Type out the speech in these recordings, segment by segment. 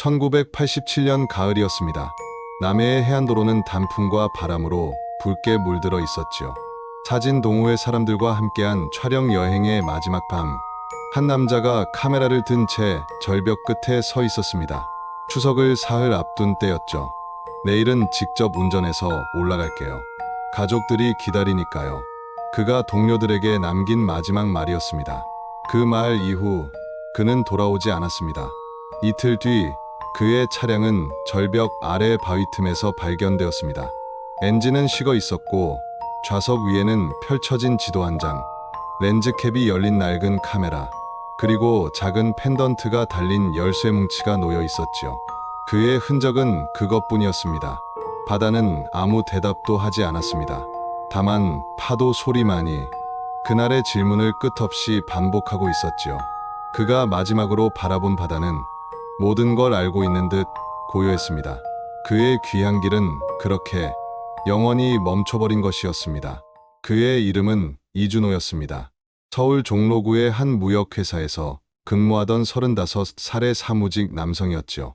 1987년 가을이었습니다. 남해의 해안도로는 단풍과 바람으로 붉게 물들어 있었지요. 사진 동호회 사람들과 함께한 촬영 여행의 마지막 밤, 한 남자가 카메라를 든 채 절벽 끝에 서 있었습니다. 추석을 사흘 앞둔 때였죠. 내일은 직접 운전해서 올라갈게요. 가족들이 기다리니까요. 그가 동료들에게 남긴 마지막 말이었습니다. 그 말 이후 그는 돌아오지 않았습니다. 이틀 뒤 그의 차량은 절벽 아래 바위 틈에서 발견되었습니다. 엔진은 식어 있었고 좌석 위에는 펼쳐진 지도 한 장, 렌즈캡이 열린 낡은 카메라, 그리고 작은 펜던트가 달린 열쇠 뭉치가 놓여 있었지요. 그의 흔적은 그것뿐이었습니다. 바다는 아무 대답도 하지 않았습니다. 다만 파도 소리만이 그날의 질문을 끝없이 반복하고 있었지요. 그가 마지막으로 바라본 바다는 모든 걸 알고 있는 듯 고요했습니다. 그의 귀한 길은 그렇게 영원히 멈춰버린 것이었습니다. 그의 이름은 이준호였습니다. 서울 종로구의 한 무역회사에서 근무하던 35살의 사무직 남성이었죠.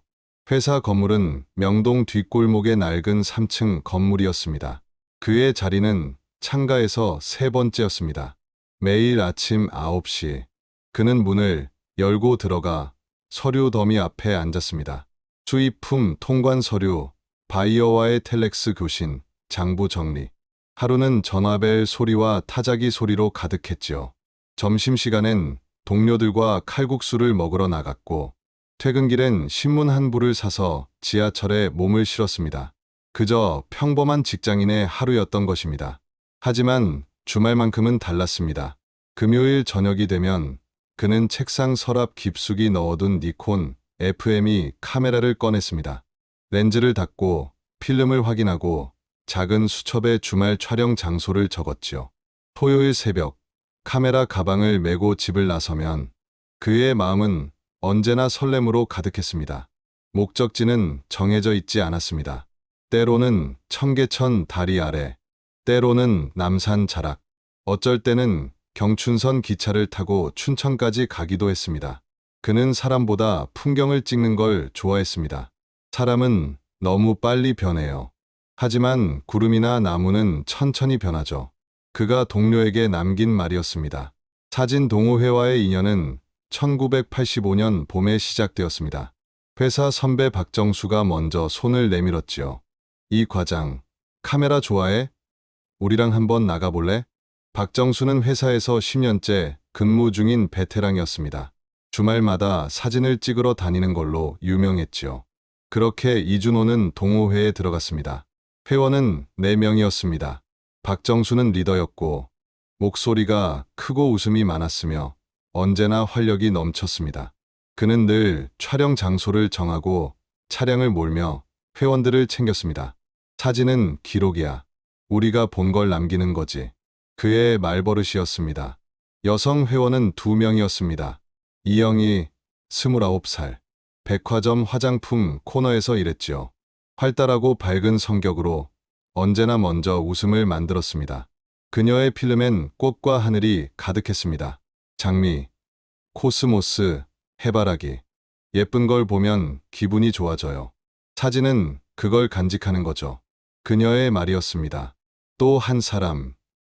회사 건물은 명동 뒷골목의 낡은 3층 건물이었습니다. 그의 자리는 창가에서 세 번째였습니다. 매일 아침 9시 그는 문을 열고 들어가 서류 더미 앞에 앉았습니다. 수입품 통관 서류, 바이어와의 텔렉스 교신, 장부 정리. 하루는 전화벨 소리와 타자기 소리로 가득했지요. 점심시간엔 동료들과 칼국수를 먹으러 나갔고 퇴근길엔 신문 한 부를 사서 지하철에 몸을 실었습니다. 그저 평범한 직장인의 하루였던 것입니다. 하지만 주말만큼은 달랐습니다. 금요일 저녁이 되면 그는 책상 서랍 깊숙이 넣어둔 니콘 FM이 카메라를 꺼냈습니다. 렌즈를 닫고 필름을 확인하고 작은 수첩에 주말 촬영 장소를 적었지요. 토요일 새벽 카메라 가방을 메고 집을 나서면 그의 마음은 언제나 설렘으로 가득했습니다. 목적지는 정해져 있지 않았습니다. 때로는 청계천 다리 아래, 때로는 남산 자락, 어쩔 때는 경춘선 기차를 타고 춘천까지 가기도 했습니다. 그는 사람보다 풍경을 찍는 걸 좋아했습니다. 사람은 너무 빨리 변해요. 하지만 구름이나 나무는 천천히 변하죠. 그가 동료에게 남긴 말이었습니다. 사진 동호회와의 인연은 1985년 봄에 시작되었습니다. 회사 선배 박정수가 먼저 손을 내밀었지요. 이 과장, 카메라 좋아해? 우리랑 한번 나가볼래? 박정수는 회사에서 10년째 근무 중인 베테랑이었습니다. 주말마다 사진을 찍으러 다니는 걸로 유명했지요. 그렇게 이준호는 동호회에 들어갔습니다. 회원은 4명이었습니다. 박정수는 리더였고 목소리가 크고 웃음이 많았으며 언제나 활력이 넘쳤습니다. 그는 늘 촬영 장소를 정하고 차량을 몰며 회원들을 챙겼습니다. 사진은 기록이야. 우리가 본 걸 남기는 거지. 그의 말버릇이었습니다. 여성 회원은 2명이었습니다. 이영희, 29살. 백화점 화장품 코너에서 일했지요. 활달하고 밝은 성격으로 언제나 먼저 웃음을 만들었습니다. 그녀의 필름엔 꽃과 하늘이 가득했습니다. 장미, 코스모스, 해바라기. 예쁜 걸 보면 기분이 좋아져요. 사진은 그걸 간직하는 거죠. 그녀의 말이었습니다. 또 한 사람,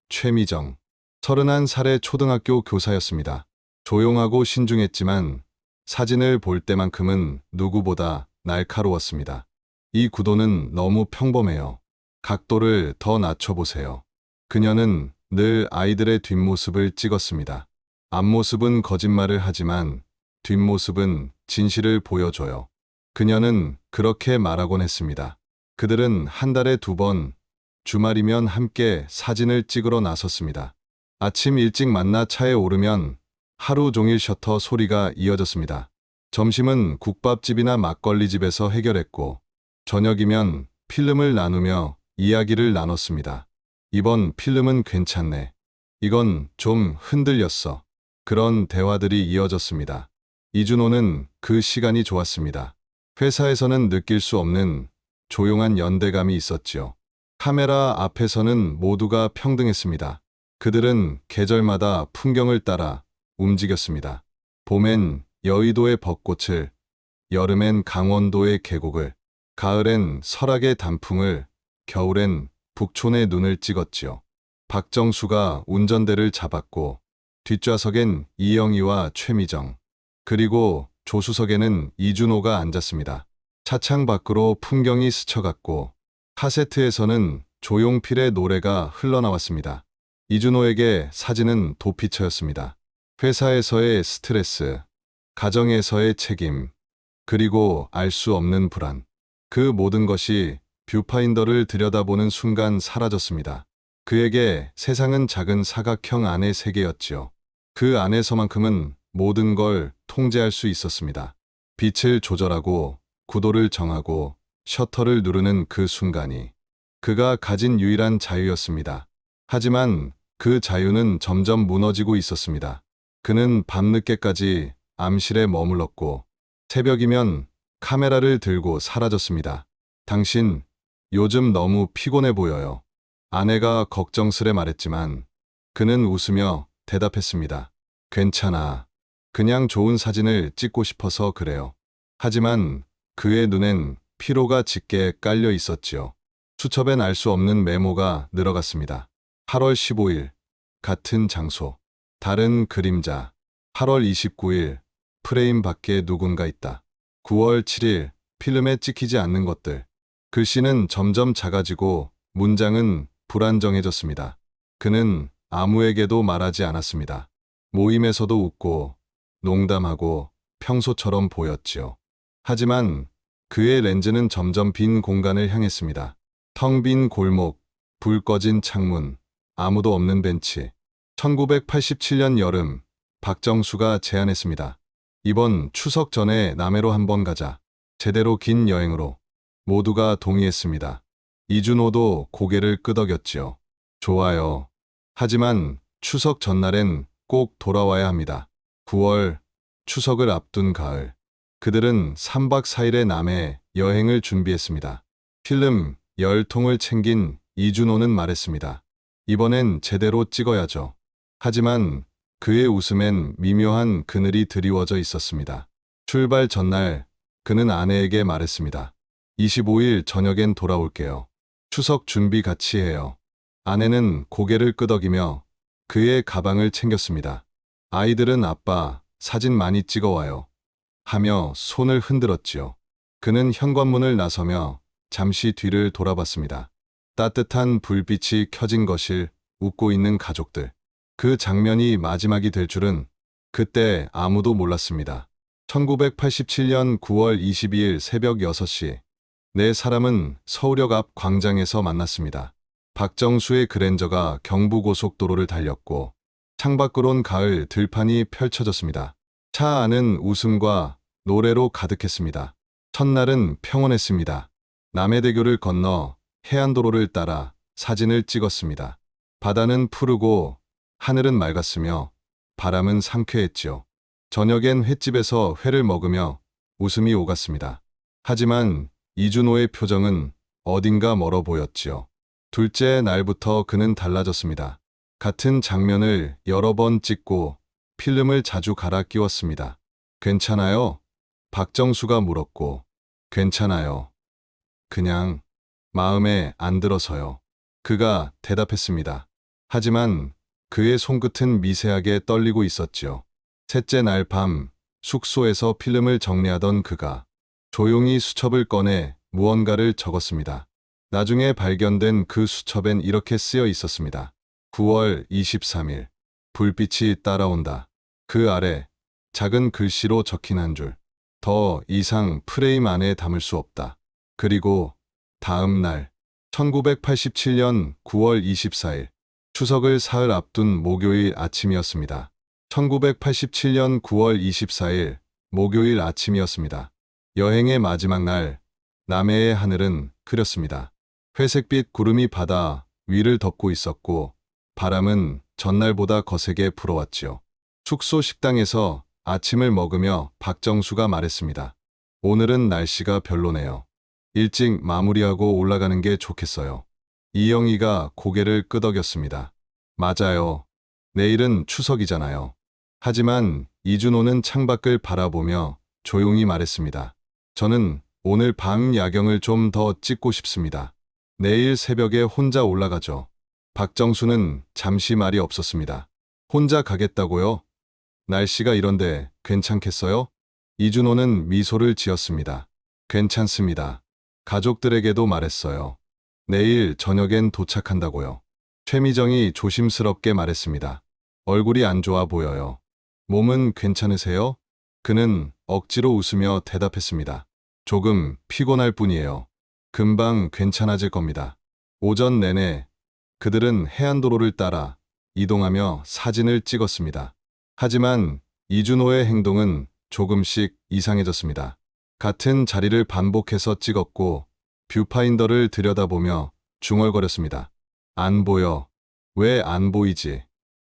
최미정. 31살의 초등학교 교사였습니다. 조용하고 신중했지만 사진을 볼 때만큼은 누구보다 날카로웠습니다. 이 구도는 너무 평범해요. 각도를 더 낮춰보세요. 그녀는 늘 아이들의 뒷모습을 찍었습니다. 앞모습은 거짓말을 하지만 뒷모습은 진실을 보여줘요. 그녀는 그렇게 말하곤 했습니다. 그들은 한 달에 2번, 주말이면 함께 사진을 찍으러 나섰습니다. 아침 일찍 만나 차에 오르면 하루 종일 셔터 소리가 이어졌습니다. 점심은 국밥집이나 막걸리집에서 해결했고 저녁이면 필름을 나누며 이야기를 나눴습니다. 이번 필름은 괜찮네. 이건 좀 흔들렸어. 그런 대화들이 이어졌습니다. 이준호는 그 시간이 좋았습니다. 회사에서는 느낄 수 없는 조용한 연대감이 있었지요. 카메라 앞에서는 모두가 평등했습니다. 그들은 계절마다 풍경을 따라 움직였습니다. 봄엔 여의도의 벚꽃을, 여름엔 강원도의 계곡을, 가을엔 설악의 단풍을, 겨울엔 북촌의 눈을 찍었지요. 박정수가 운전대를 잡았고 뒷좌석엔 이영희와 최미정, 그리고 조수석에는 이준호가 앉았습니다. 차창 밖으로 풍경이 스쳐갔고 카세트에서는 조용필의 노래가 흘러나왔습니다. 이준호에게 사진은 도피처였습니다. 회사에서의 스트레스, 가정에서의 책임, 그리고 알 수 없는 불안. 그 모든 것이 뷰파인더를 들여다보는 순간 사라졌습니다. 그에게 세상은 작은 사각형 안의 세계였지요. 그 안에서만큼은 모든 걸 통제할 수 있었습니다. 빛을 조절하고 구도를 정하고 셔터를 누르는 그 순간이 그가 가진 유일한 자유였습니다. 하지만 그 자유는 점점 무너지고 있었습니다. 그는 밤늦게까지 암실에 머물렀고 새벽이면 카메라를 들고 사라졌습니다. 당신, 요즘 너무 피곤해 보여요. 아내가 걱정스레 말했지만 그는 웃으며 대답했습니다. 괜찮아. 그냥 좋은 사진을 찍고 싶어서 그래요. 하지만 그의 눈엔 피로가 짙게 깔려 있었지요. 수첩엔 알 수 없는 메모가 늘어갔습니다. 8월 15일, 같은 장소, 다른 그림자. 8월 29일, 프레임 밖에 누군가 있다. 9월 7일, 필름에 찍히지 않는 것들. 글씨는 점점 작아지고 문장은 불안정해졌습니다. 그는 아무에게도 말하지 않았습니다. 모임에서도 웃고 농담하고 평소처럼 보였지요. 하지만 그의 렌즈는 점점 빈 공간을 향했습니다. 텅 빈 골목, 불 꺼진 창문, 아무도 없는 벤치. 1987년 여름, 박정수가 제안했습니다. 이번 추석 전에 남해로 한번 가자. 제대로 긴 여행으로. 모두가 동의했습니다. 이준호도 고개를 끄덕였지요. 좋아요. 하지만 추석 전날엔 꼭 돌아와야 합니다. 9월, 추석을 앞둔 가을. 그들은 3박 4일의 남해 여행을 준비했습니다. 필름 10통을 챙긴 이준호는 말했습니다. 이번엔 제대로 찍어야죠. 하지만 그의 웃음엔 미묘한 그늘이 드리워져 있었습니다. 출발 전날 그는 아내에게 말했습니다. 25일 저녁엔 돌아올게요. 추석 준비 같이 해요. 아내는 고개를 끄덕이며 그의 가방을 챙겼습니다. 아이들은 아빠, 사진 많이 찍어와요. 하며 손을 흔들었지요. 그는 현관문을 나서며 잠시 뒤를 돌아봤습니다. 따뜻한 불빛이 켜진 거실, 웃고 있는 가족들. 그 장면이 마지막이 될 줄은 그때 아무도 몰랐습니다. 1987년 9월 22일 새벽 6시. 네 사람은 서울역 앞 광장에서 만났습니다. 박정수의 그랜저가 경부고속도로를 달렸고 창밖으론 가을 들판이 펼쳐졌습니다. 차 안은 웃음과 노래로 가득했습니다. 첫날은 평온했습니다. 남해대교를 건너 해안도로를 따라 사진을 찍었습니다. 바다는 푸르고 하늘은 맑았으며 바람은 상쾌했지요. 저녁엔 횟집에서 회를 먹으며 웃음이 오갔습니다. 하지만 이준호의 표정은 어딘가 멀어 보였지요. 둘째 날부터 그는 달라졌습니다. 같은 장면을 여러 번 찍고 필름을 자주 갈아 끼웠습니다. 괜찮아요? 박정수가 물었고, 괜찮아요. 그냥 마음에 안 들어서요. 그가 대답했습니다. 하지만 그의 손끝은 미세하게 떨리고 있었지요. 셋째 날 밤 숙소에서 필름을 정리하던 그가 조용히 수첩을 꺼내 무언가를 적었습니다. 나중에 발견된 그 수첩엔 이렇게 쓰여 있었습니다. 9월 23일. 불빛이 따라온다. 그 아래 작은 글씨로 적힌 한 줄. 더 이상 프레임 안에 담을 수 없다. 그리고 다음 날 1987년 9월 24일. 추석을 사흘 앞둔 목요일 아침이었습니다. 1987년 9월 24일 목요일 아침이었습니다. 여행의 마지막 날, 남해의 하늘은 흐렸습니다. 회색빛 구름이 바다 위를 덮고 있었고 바람은 전날보다 거세게 불어왔지요. 숙소 식당에서 아침을 먹으며 박정수가 말했습니다. 오늘은 날씨가 별로네요. 일찍 마무리하고 올라가는 게 좋겠어요. 이영희가 고개를 끄덕였습니다. 맞아요. 내일은 추석이잖아요. 하지만 이준호는 창밖을 바라보며 조용히 말했습니다. 저는 오늘 밤 야경을 좀 더 찍고 싶습니다. 내일 새벽에 혼자 올라가죠. 박정수는 잠시 말이 없었습니다. 혼자 가겠다고요? 날씨가 이런데 괜찮겠어요? 이준호는 미소를 지었습니다. 괜찮습니다. 가족들에게도 말했어요. 내일 저녁엔 도착한다고요. 최미정이 조심스럽게 말했습니다. 얼굴이 안 좋아 보여요. 몸은 괜찮으세요? 그는 억지로 웃으며 대답했습니다. 조금 피곤할 뿐이에요. 금방 괜찮아질 겁니다. 오전 내내 그들은 해안도로를 따라 이동하며 사진을 찍었습니다. 하지만 이준호의 행동은 조금씩 이상해졌습니다. 같은 자리를 반복해서 찍었고 뷰파인더를 들여다보며 중얼거렸습니다. 안 보여. 왜 안 보이지?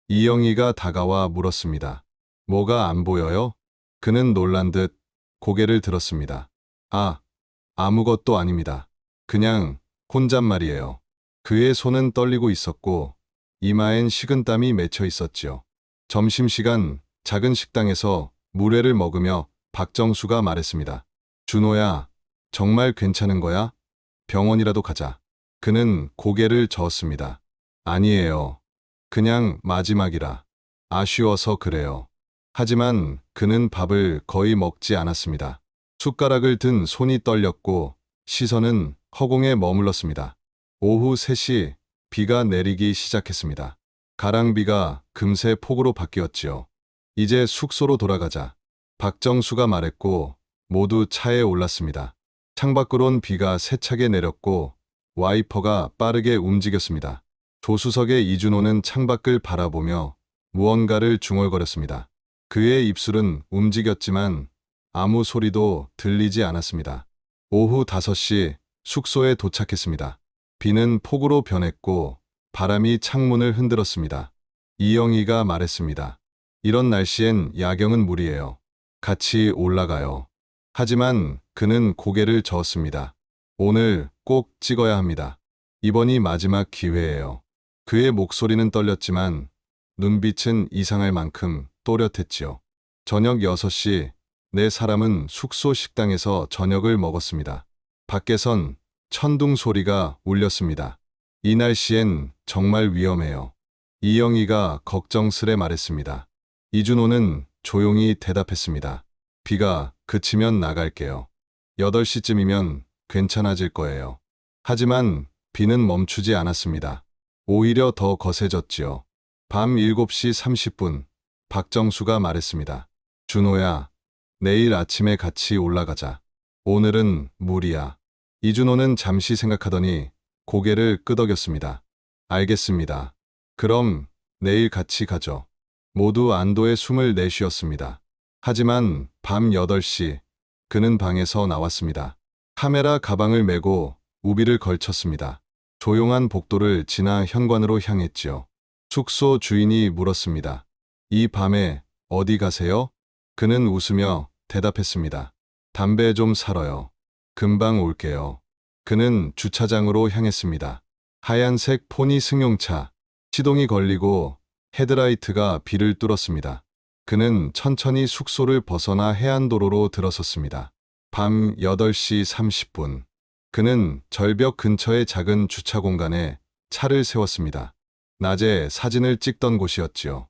이영희가 다가와 물었습니다. 뭐가 안 보여요? 그는 놀란 듯 고개를 들었습니다. 아무것도 아닙니다. 그냥 혼잣말이에요. 그의 손은 떨리고 있었고 이마엔 식은땀이 맺혀 있었지요. 점심시간 작은 식당에서 물회를 먹으며 박정수가 말했습니다. 준호야, 정말 괜찮은 거야? 병원이라도 가자. 그는 고개를 저었습니다. 아니에요. 그냥 마지막이라. 아쉬워서 그래요. 하지만 그는 밥을 거의 먹지 않았습니다. 숟가락을 든 손이 떨렸고 시선은 허공에 머물렀습니다. 오후 3시 비가 내리기 시작했습니다. 가랑비가 금세 폭우로 바뀌었지요. 이제 숙소로 돌아가자. 박정수가 말했고 모두 차에 올랐습니다. 창밖으론 비가 세차게 내렸고 와이퍼가 빠르게 움직였습니다. 조수석에 이준호는 창밖을 바라보며 무언가를 중얼거렸습니다. 그의 입술은 움직였지만 아무 소리도 들리지 않았습니다. 오후 5시 숙소에 도착했습니다. 비는 폭우로 변했고 바람이 창문을 흔들었습니다. 이영희가 말했습니다. 이런 날씨엔 야경은 무리예요. 같이 올라가요. 하지만 그는 고개를 저었습니다. 오늘 꼭 찍어야 합니다. 이번이 마지막 기회예요. 그의 목소리는 떨렸지만 눈빛은 이상할 만큼 또렷했지요. 저녁 6시 네 사람은 숙소 식당에서 저녁을 먹었습니다. 밖에선 천둥 소리가 울렸습니다. 이 날씨엔 정말 위험해요. 이영희가 걱정스레 말했습니다. 이준호는 조용히 대답했습니다. 비가 그치면 나갈게요. 8시쯤이면 괜찮아질 거예요. 하지만 비는 멈추지 않았습니다. 오히려 더 거세졌지요. 밤 7시 30분 박정수가 말했습니다. 준호야, 내일 아침에 같이 올라가자. 오늘은 무리야. 이준호는 잠시 생각하더니 고개를 끄덕였습니다. 알겠습니다. 그럼 내일 같이 가죠. 모두 안도의 숨을 내쉬었습니다. 하지만 밤 8시 그는 방에서 나왔습니다. 카메라 가방을 메고 우비를 걸쳤습니다. 조용한 복도를 지나 현관으로 향했지요. 숙소 주인이 물었습니다. 이 밤에 어디 가세요? 그는 웃으며 대답했습니다. 담배 좀 사러요. 금방 올게요. 그는 주차장으로 향했습니다. 하얀색 포니 승용차, 시동이 걸리고 헤드라이트가 비를 뚫었습니다. 그는 천천히 숙소를 벗어나 해안도로로 들어섰습니다. 밤 8시 30분. 그는 절벽 근처의 작은 주차 공간에 차를 세웠습니다. 낮에 사진을 찍던 곳이었지요.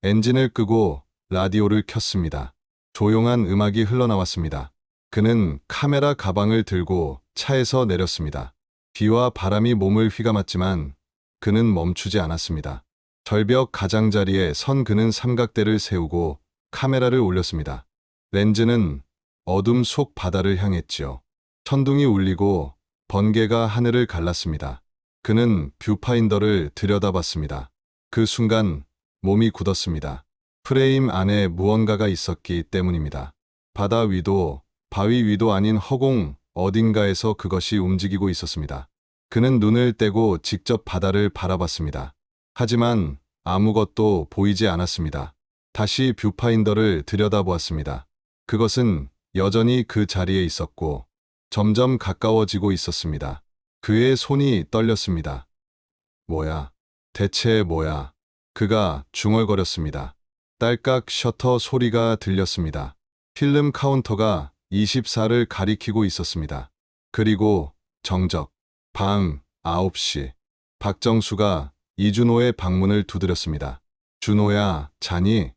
엔진을 끄고 라디오를 켰습니다. 조용한 음악이 흘러나왔습니다. 그는 카메라 가방을 들고 차에서 내렸습니다. 비와 바람이 몸을 휘감았지만 그는 멈추지 않았습니다. 절벽 가장자리에 선 그는 삼각대를 세우고 카메라를 올렸습니다. 렌즈는 어둠 속 바다를 향했지요. 천둥이 울리고 번개가 하늘을 갈랐습니다. 그는 뷰파인더를 들여다봤습니다. 그 순간 몸이 굳었습니다. 프레임 안에 무언가가 있었기 때문입니다. 바다 위도 바위 위도 아닌 허공 어딘가에서 그것이 움직이고 있었습니다. 그는 눈을 떼고 직접 바다를 바라봤습니다. 하지만 아무것도 보이지 않았습니다. 다시 뷰파인더를 들여다보았습니다. 그것은 여전히 그 자리에 있었고 점점 가까워지고 있었습니다. 그의 손이 떨렸습니다. 뭐야? 대체 뭐야? 그가 중얼거렸습니다. 딸깍 셔터 소리가 들렸습니다. 필름 카운터가 24를 가리키고 있었습니다. 그리고 정적 밤 9시 박정수가 이준호의 방문을 두드렸습니다. 준호야, 자니?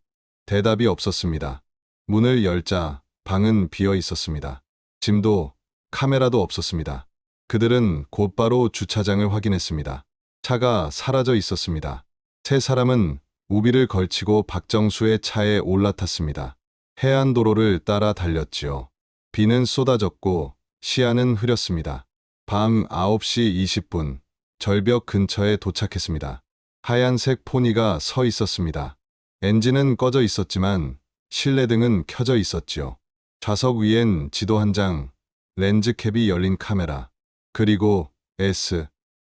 대답이 없었습니다. 문을 열자 방은 비어 있었습니다. 짐도 카메라도 없었습니다. 그들은 곧바로 주차장을 확인했습니다. 차가 사라져 있었습니다. 세 사람은 우비를 걸치고 박정수의 차에 올라탔습니다. 해안도로를 따라 달렸지요. 비는 쏟아졌고 시야는 흐렸습니다. 밤 9시 20분 절벽 근처에 도착했습니다. 하얀색 포니가 서 있었습니다. 엔진은 꺼져 있었지만 실내등은 켜져 있었지요. 좌석 위엔 지도 한 장, 렌즈캡이 열린 카메라, 그리고 S,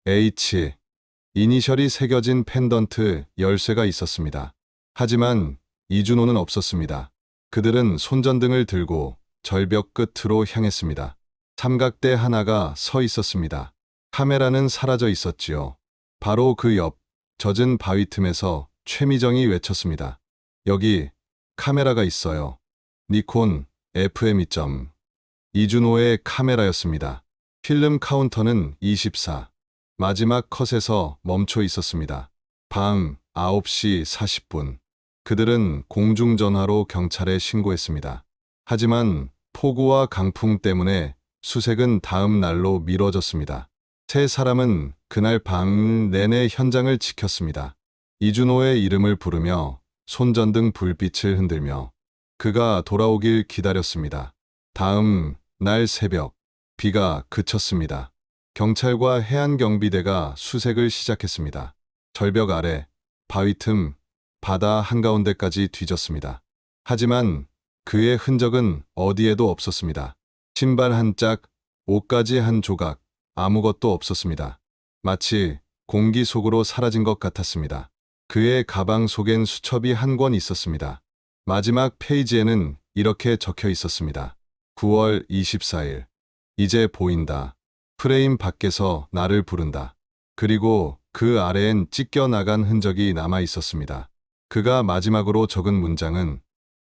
H, 이니셜이 새겨진 펜던트 열쇠가 있었습니다. 하지만 이준호는 없었습니다. 그들은 손전등을 들고 절벽 끝으로 향했습니다. 삼각대 하나가 서 있었습니다. 카메라는 사라져 있었지요. 바로 그 옆 젖은 바위 틈에서 최미정이 외쳤습니다. 여기 카메라가 있어요. 니콘 FM2.0. 이준호의 카메라였습니다. 필름 카운터는 24. 마지막 컷에서 멈춰 있었습니다. 밤 9시 40분. 그들은 공중전화로 경찰에 신고했습니다. 하지만 폭우와 강풍 때문에 수색은 다음 날로 미뤄졌습니다. 세 사람은 그날 밤 내내 현장을 지켰습니다. 이준호의 이름을 부르며 손전등 불빛을 흔들며 그가 돌아오길 기다렸습니다. 다음 날 새벽 비가 그쳤습니다. 경찰과 해안경비대가 수색을 시작했습니다. 절벽 아래, 바위 틈, 바다 한가운데까지 뒤졌습니다. 하지만 그의 흔적은 어디에도 없었습니다. 신발 한 짝, 옷가지 한 조각, 아무것도 없었습니다. 마치 공기 속으로 사라진 것 같았습니다. 그의 가방 속엔 수첩이 한 권 있었습니다. 마지막 페이지에는 이렇게 적혀 있었습니다. 9월 24일. 이제 보인다. 프레임 밖에서 나를 부른다. 그리고 그 아래엔 찢겨 나간 흔적이 남아 있었습니다. 그가 마지막으로 적은 문장은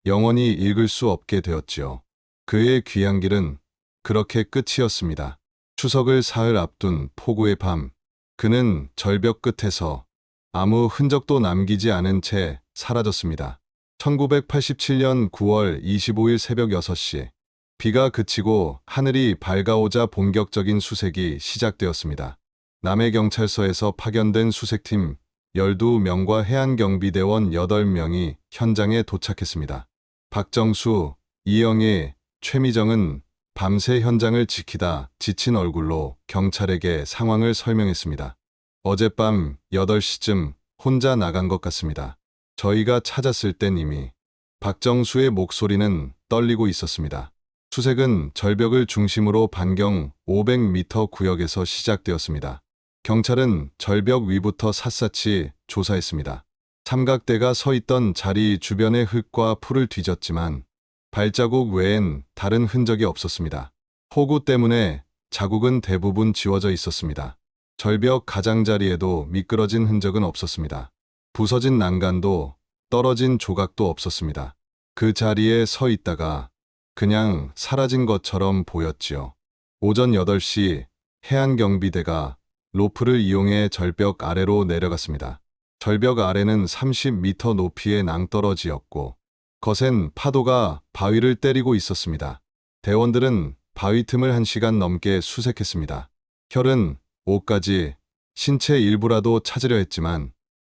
영원히 읽을 수 없게 되었지요. 그의 귀한 길은 그렇게 끝이었습니다. 추석을 사흘 앞둔 폭우의 밤, 그는 절벽 끝에서 아무 흔적도 남기지 않은 채 사라졌습니다. 1987년 9월 25일 새벽 6시, 비가 그치고 하늘이 밝아오자 본격적인 수색이 시작되었습니다. 남해경찰서에서 파견된 수색팀 12명과 해안경비대원 8명이 현장에 도착했습니다. 박정수, 이영애, 최미정은 밤새 현장을 지키다 지친 얼굴로 경찰에게 상황을 설명했습니다. 어젯밤 8시쯤 혼자 나간 것 같습니다. 저희가 찾았을 땐 이미 박정수의 목소리는 떨리고 있었습니다. 수색은 절벽을 중심으로 반경 500m 구역에서 시작되었습니다. 경찰은 절벽 위부터 샅샅이 조사했습니다. 삼각대가 서 있던 자리 주변의 흙과 풀을 뒤졌지만 발자국 외엔 다른 흔적이 없었습니다. 폭우 때문에 자국은 대부분 지워져 있었습니다. 절벽 가장자리에도 미끄러진 흔적은 없었습니다. 부서진 난간도 떨어진 조각도 없었습니다. 그 자리에 서 있다가 그냥 사라진 것처럼 보였지요. 오전 8시 해안경비대가 로프를 이용해 절벽 아래로 내려갔습니다. 절벽 아래는 30m 높이의 낭떠러지였고 거센 파도가 바위를 때리고 있었습니다. 대원들은 바위 틈을 1시간 넘게 수색했습니다. 혈은 옷까지 신체 일부라도 찾으려 했지만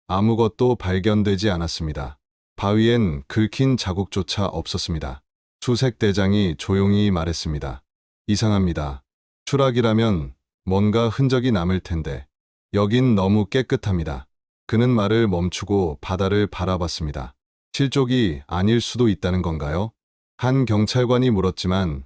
아무것도 발견되지 않았습니다. 바위엔 긁힌 자국조차 없었습니다. 수색대장이 조용히 말했습니다. 이상합니다. 추락이라면 뭔가 흔적이 남을 텐데 여긴 너무 깨끗합니다. 그는 말을 멈추고 바다를 바라봤습니다. 실족이 아닐 수도 있다는 건가요? 한 경찰관이 물었지만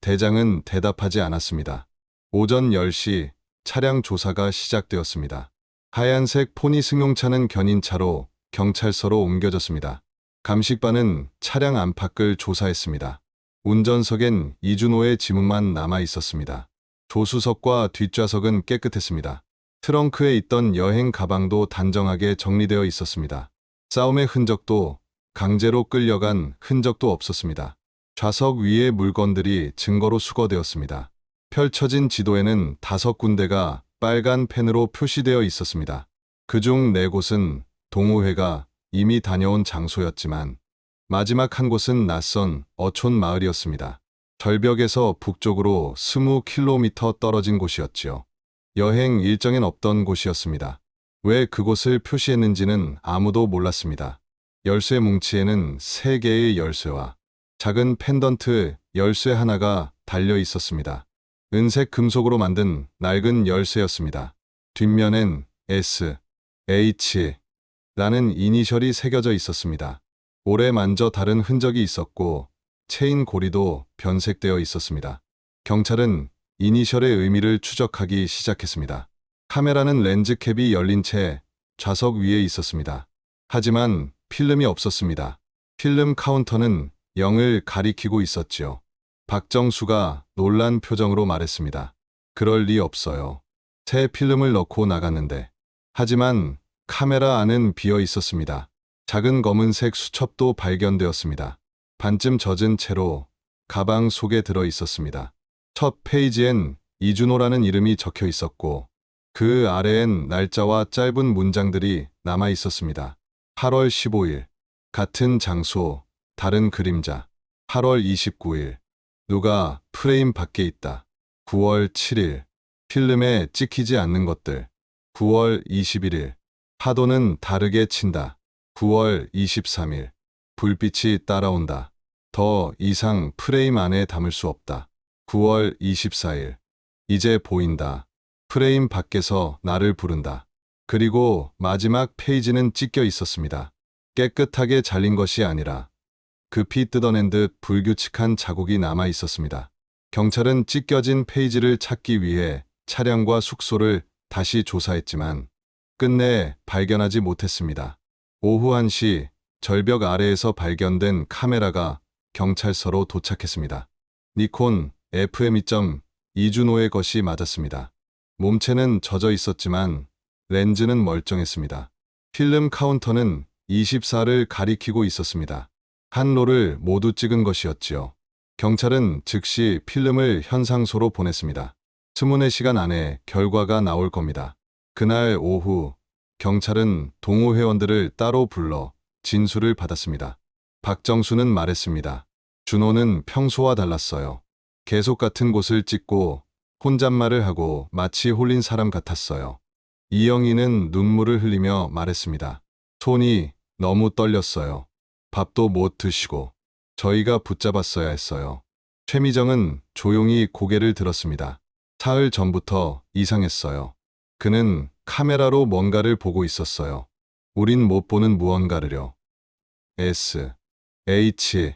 대장은 대답하지 않았습니다. 오전 10시 차량 조사가 시작되었습니다. 하얀색 포니 승용차는 견인차로 경찰서로 옮겨졌습니다. 감식반은 차량 안팎을 조사했습니다. 운전석엔 이준호의 지문만 남아 있었습니다. 조수석과 뒷좌석은 깨끗했습니다. 트렁크에 있던 여행 가방도 단정하게 정리되어 있었습니다. 싸움의 흔적도 강제로 끌려간 흔적도 없었습니다. 좌석 위의 물건들이 증거로 수거되었습니다. 펼쳐진 지도에는 5군데가 빨간 펜으로 표시되어 있었습니다. 그중 4곳은 동호회가 이미 다녀온 장소였지만 마지막 한 곳은 낯선 어촌 마을이었습니다. 절벽에서 북쪽으로 20km 떨어진 곳이었지요. 여행 일정엔 없던 곳이었습니다. 왜 그곳을 표시했는지는 아무도 몰랐습니다. 열쇠 뭉치에는 3개의 열쇠와 작은 펜던트 열쇠 하나가 달려 있었습니다. 은색 금속으로 만든 낡은 열쇠였습니다. 뒷면엔 S, H 라는 이니셜이 새겨져 있었습니다. 오래 만져 다른 흔적이 있었고 체인 고리도 변색되어 있었습니다. 경찰은 이니셜의 의미를 추적하기 시작했습니다. 카메라는 렌즈캡이 열린 채 좌석 위에 있었습니다. 하지만 필름이 없었습니다. 필름 카운터는 0을 가리키고 있었지요. 박정수가 놀란 표정으로 말했습니다. 그럴 리 없어요. 새 필름을 넣고 나갔는데. 하지만 카메라 안은 비어 있었습니다. 작은 검은색 수첩도 발견되었습니다. 반쯤 젖은 채로 가방 속에 들어 있었습니다. 첫 페이지엔 이준호라는 이름이 적혀 있었고 그 아래엔 날짜와 짧은 문장들이 남아 있었습니다. 8월 15일, 같은 장소, 다른 그림자. 8월 29일, 누가 프레임 밖에 있다. 9월 7일, 필름에 찍히지 않는 것들. 9월 21일, 파도는 다르게 친다. 9월 23일, 불빛이 따라온다. 더 이상 프레임 안에 담을 수 없다. 9월 24일, 이제 보인다. 프레임 밖에서 나를 부른다. 그리고 마지막 페이지는 찢겨 있었습니다. 깨끗하게 잘린 것이 아니라 급히 뜯어낸 듯 불규칙한 자국이 남아 있었습니다. 경찰은 찢겨진 페이지를 찾기 위해 차량과 숙소를 다시 조사했지만 끝내 발견하지 못했습니다. 오후 1시 절벽 아래에서 발견된 카메라가 경찰서로 도착했습니다. 니콘 FM2.2 이준호의 것이 맞았습니다. 몸체는 젖어 있었지만 렌즈는 멀쩡했습니다. 필름 카운터는 24를 가리키고 있었습니다. 한 롤을 모두 찍은 것이었지요. 경찰은 즉시 필름을 현상소로 보냈습니다. 24시간 안에 결과가 나올 겁니다. 그날 오후 경찰은 동호회원들을 따로 불러 진술을 받았습니다. 박정수는 말했습니다. 준호는 평소와 달랐어요. 계속 같은 곳을 찍고 혼잣말을 하고 마치 홀린 사람 같았어요. 이영희는 눈물을 흘리며 말했습니다. 손이 너무 떨렸어요. 밥도 못 드시고 저희가 붙잡았어야 했어요. 최미정은 조용히 고개를 들었습니다. 사흘 전부터 이상했어요. 그는 카메라로 뭔가를 보고 있었어요. 우린 못 보는 무언가를요. S, H,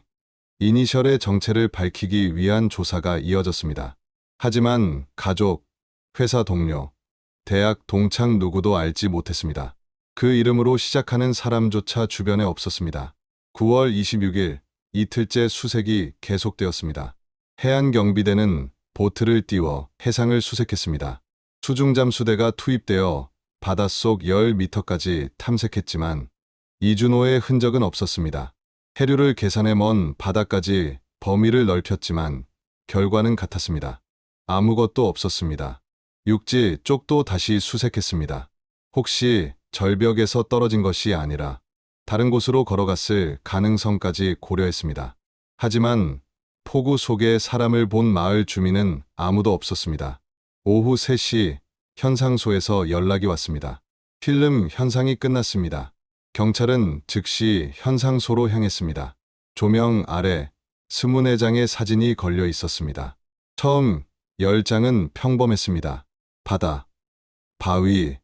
이니셜의 정체를 밝히기 위한 조사가 이어졌습니다. 하지만 가족, 회사 동료, 대학 동창 누구도 알지 못했습니다. 그 이름으로 시작하는 사람조차 주변에 없었습니다. 9월 26일, 이틀째 수색이 계속되었습니다. 해안경비대는 보트를 띄워 해상을 수색했습니다. 수중잠수대가 투입되어 바닷속 10m까지 탐색했지만 이준호의 흔적은 없었습니다. 해류를 계산해 먼 바다까지 범위를 넓혔지만 결과는 같았습니다. 아무것도 없었습니다. 육지 쪽도 다시 수색했습니다. 혹시 절벽에서 떨어진 것이 아니라 다른 곳으로 걸어갔을 가능성까지 고려했습니다. 하지만 폭우 속에 사람을 본 마을 주민은 아무도 없었습니다. 오후 3시 현상소에서 연락이 왔습니다. 필름 현상이 끝났습니다. 경찰은 즉시 현상소로 향했습니다. 조명 아래 24장의 사진이 걸려 있었습니다. 처음 10장은 평범했습니다. 바다, 바위,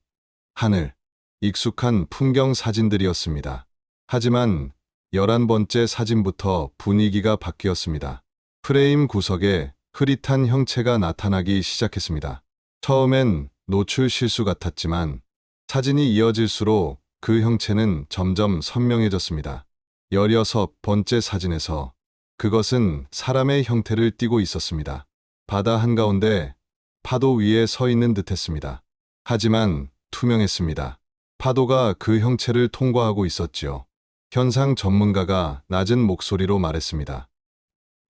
하늘, 익숙한 풍경 사진들이었습니다. 하지만 11번째 사진부터 분위기가 바뀌었습니다. 프레임 구석에 흐릿한 형체가 나타나기 시작했습니다. 처음엔 노출 실수 같았지만 사진이 이어질수록 그 형체는 점점 선명해졌습니다. 16번째 사진에서 그것은 사람의 형태를 띠고 있었습니다. 바다 한가운데 파도 위에 서 있는 듯했습니다. 하지만 투명했습니다. 파도가 그 형체를 통과하고 있었지요. 현상 전문가가 낮은 목소리로 말했습니다.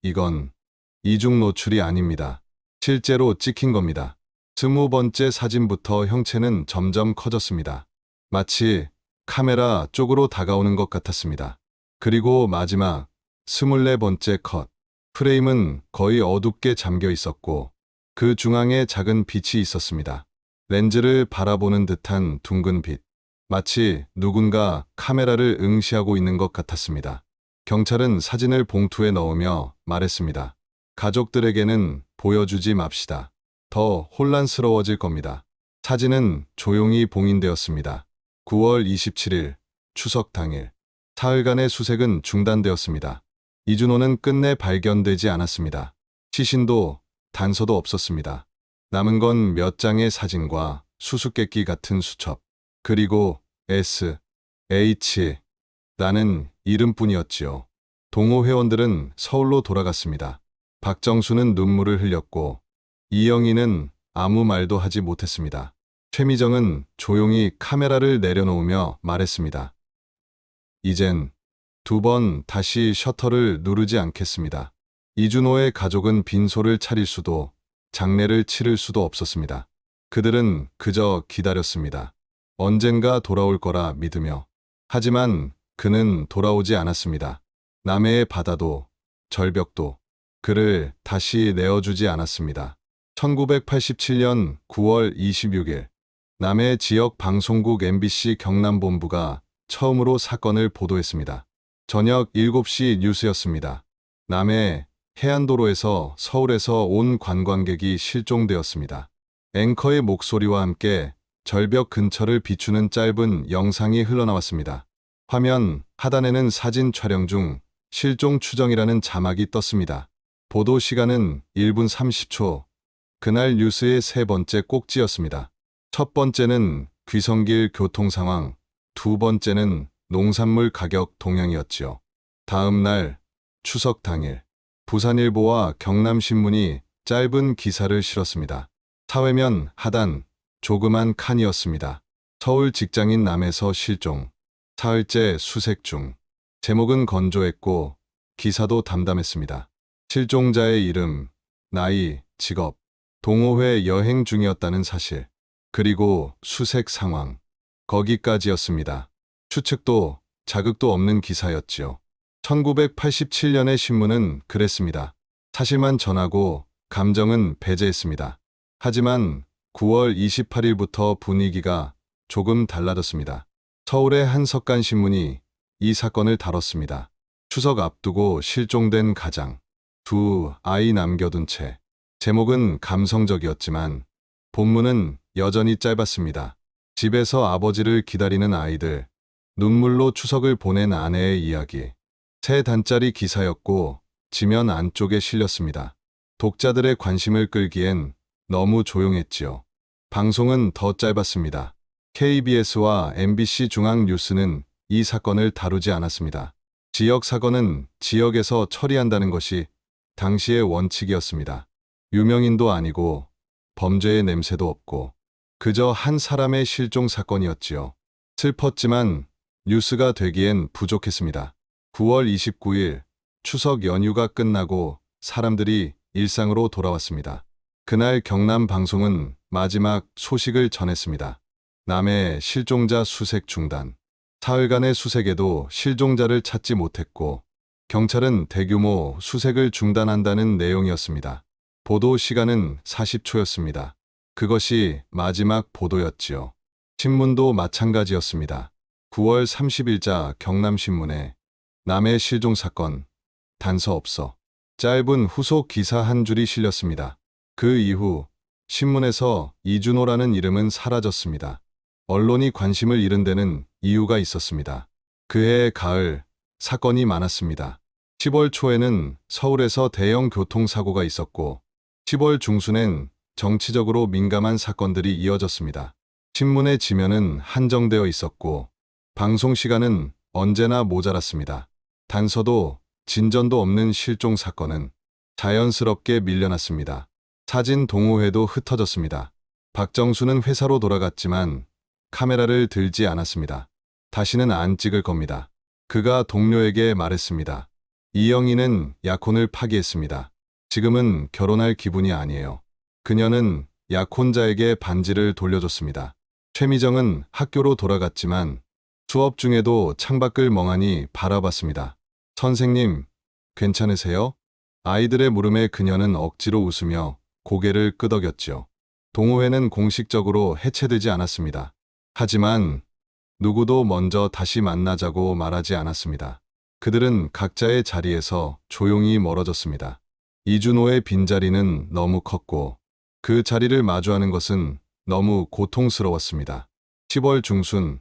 이건 이중 노출이 아닙니다. 실제로 찍힌 겁니다. 20번째 사진부터 형체는 점점 커졌습니다. 마치 카메라 쪽으로 다가오는 것 같았습니다. 그리고 마지막 24번째 컷. 프레임은 거의 어둡게 잠겨 있었고 그 중앙에 작은 빛이 있었습니다. 렌즈를 바라보는 듯한 둥근 빛. 마치 누군가 카메라를 응시하고 있는 것 같았습니다. 경찰은 사진을 봉투에 넣으며 말했습니다. 가족들에게는 보여주지 맙시다. 더 혼란스러워질 겁니다. 사진은 조용히 봉인되었습니다. 9월 27일, 추석 당일. 사흘간의 수색은 중단되었습니다. 이준호는 끝내 발견되지 않았습니다. 시신도 단서도 없었습니다. 남은 건 몇 장의 사진과 수수께끼 같은 수첩, 그리고 S, H, 라는 이름뿐이었지요. 동호 회원들은 서울로 돌아갔습니다. 박정수는 눈물을 흘렸고 이영희는 아무 말도 하지 못했습니다. 최미정은 조용히 카메라를 내려놓으며 말했습니다. 이젠 2번 다시 셔터를 누르지 않겠습니다. 이준호의 가족은 빈소를 차릴 수도 장례를 치를 수도 없었습니다. 그들은 그저 기다렸습니다. 언젠가 돌아올 거라 믿으며. 하지만 그는 돌아오지 않았습니다. 남해의 바다도 절벽도 그를 다시 내어주지 않았습니다. 1987년 9월 26일 남해 지역 방송국 MBC 경남본부가 처음으로 사건을 보도했습니다. 저녁 7시 뉴스였습니다. 남해 해안도로에서 서울에서 온 관광객이 실종되었습니다. 앵커의 목소리와 함께 절벽 근처를 비추는 짧은 영상이 흘러나왔습니다. 화면 하단에는 사진 촬영 중 실종 추정이라는 자막이 떴습니다. 보도 시간은 1분 30초. 그날 뉴스의 세 번째 꼭지였습니다. 첫 번째는 귀성길 교통 상황, 두 번째는 농산물 가격 동향이었지요. 다음 날, 추석 당일, 부산일보와 경남신문이 짧은 기사를 실었습니다. 사회면 하단, 조그만 칸이었습니다. 서울 직장인 남에서 실종, 사흘째 수색 중. 제목은 건조했고 기사도 담담했습니다. 실종자의 이름, 나이, 직업, 동호회 여행 중이었다는 사실, 그리고 수색 상황. 거기까지였습니다. 추측도 자극도 없는 기사였지요. 1987년의 신문은 그랬습니다. 사실만 전하고 감정은 배제했습니다. 하지만 9월 28일부터 분위기가 조금 달라졌습니다. 서울의 한석간 신문이 이 사건을 다뤘습니다. 추석 앞두고 실종된 가장, 두 아이 남겨둔 채. 제목은 감성적이었지만 본문은 여전히 짧았습니다. 집에서 아버지를 기다리는 아이들, 눈물로 추석을 보낸 아내의 이야기. 세 단짜리 기사였고 지면 안쪽에 실렸습니다. 독자들의 관심을 끌기엔 너무 조용했지요. 방송은 더 짧았습니다. KBS와 MBC 중앙뉴스는 이 사건을 다루지 않았습니다. 지역 사건은 지역에서 처리한다는 것이 당시의 원칙이었습니다. 유명인도 아니고 범죄의 냄새도 없고 그저 한 사람의 실종 사건이었지요. 슬펐지만 뉴스가 되기엔 부족했습니다. 9월 29일 추석 연휴가 끝나고 사람들이 일상으로 돌아왔습니다. 그날 경남 방송은 마지막 소식을 전했습니다. 남해 실종자 수색 중단. 사흘간의 수색에도 실종자를 찾지 못했고 경찰은 대규모 수색을 중단한다는 내용이었습니다. 보도 시간은 40초였습니다. 그것이 마지막 보도였지요. 신문도 마찬가지였습니다. 9월 30일자 경남신문에 남해 실종 사건, 단서 없어. 짧은 후속 기사 한 줄이 실렸습니다. 그 이후 신문에서 이준호라는 이름은 사라졌습니다. 언론이 관심을 잃은 데는 이유가 있었습니다. 그해 가을 사건이 많았습니다. 10월 초에는 서울에서 대형 교통사고가 있었고 10월 중순엔 정치적으로 민감한 사건들이 이어졌습니다. 신문의 지면은 한정되어 있었고 방송 시간은 언제나 모자랐습니다. 단서도 진전도 없는 실종 사건은 자연스럽게 밀려났습니다. 사진 동호회도 흩어졌습니다. 박정수는 회사로 돌아갔지만 카메라를 들지 않았습니다. 다시는 안 찍을 겁니다. 그가 동료에게 말했습니다. 이영희는 약혼을 파기했습니다. 지금은 결혼할 기분이 아니에요. 그녀는 약혼자에게 반지를 돌려줬습니다. 최미정은 학교로 돌아갔지만 수업 중에도 창밖을 멍하니 바라봤습니다. 선생님, 괜찮으세요? 아이들의 물음에 그녀는 억지로 웃으며 고개를 끄덕였죠. 동호회는 공식적으로 해체되지 않았습니다. 하지만 누구도 먼저 다시 만나자고 말하지 않았습니다. 그들은 각자의 자리에서 조용히 멀어졌습니다. 이준호의 빈자리는 너무 컸고 그 자리를 마주하는 것은 너무 고통스러웠습니다. 10월 중순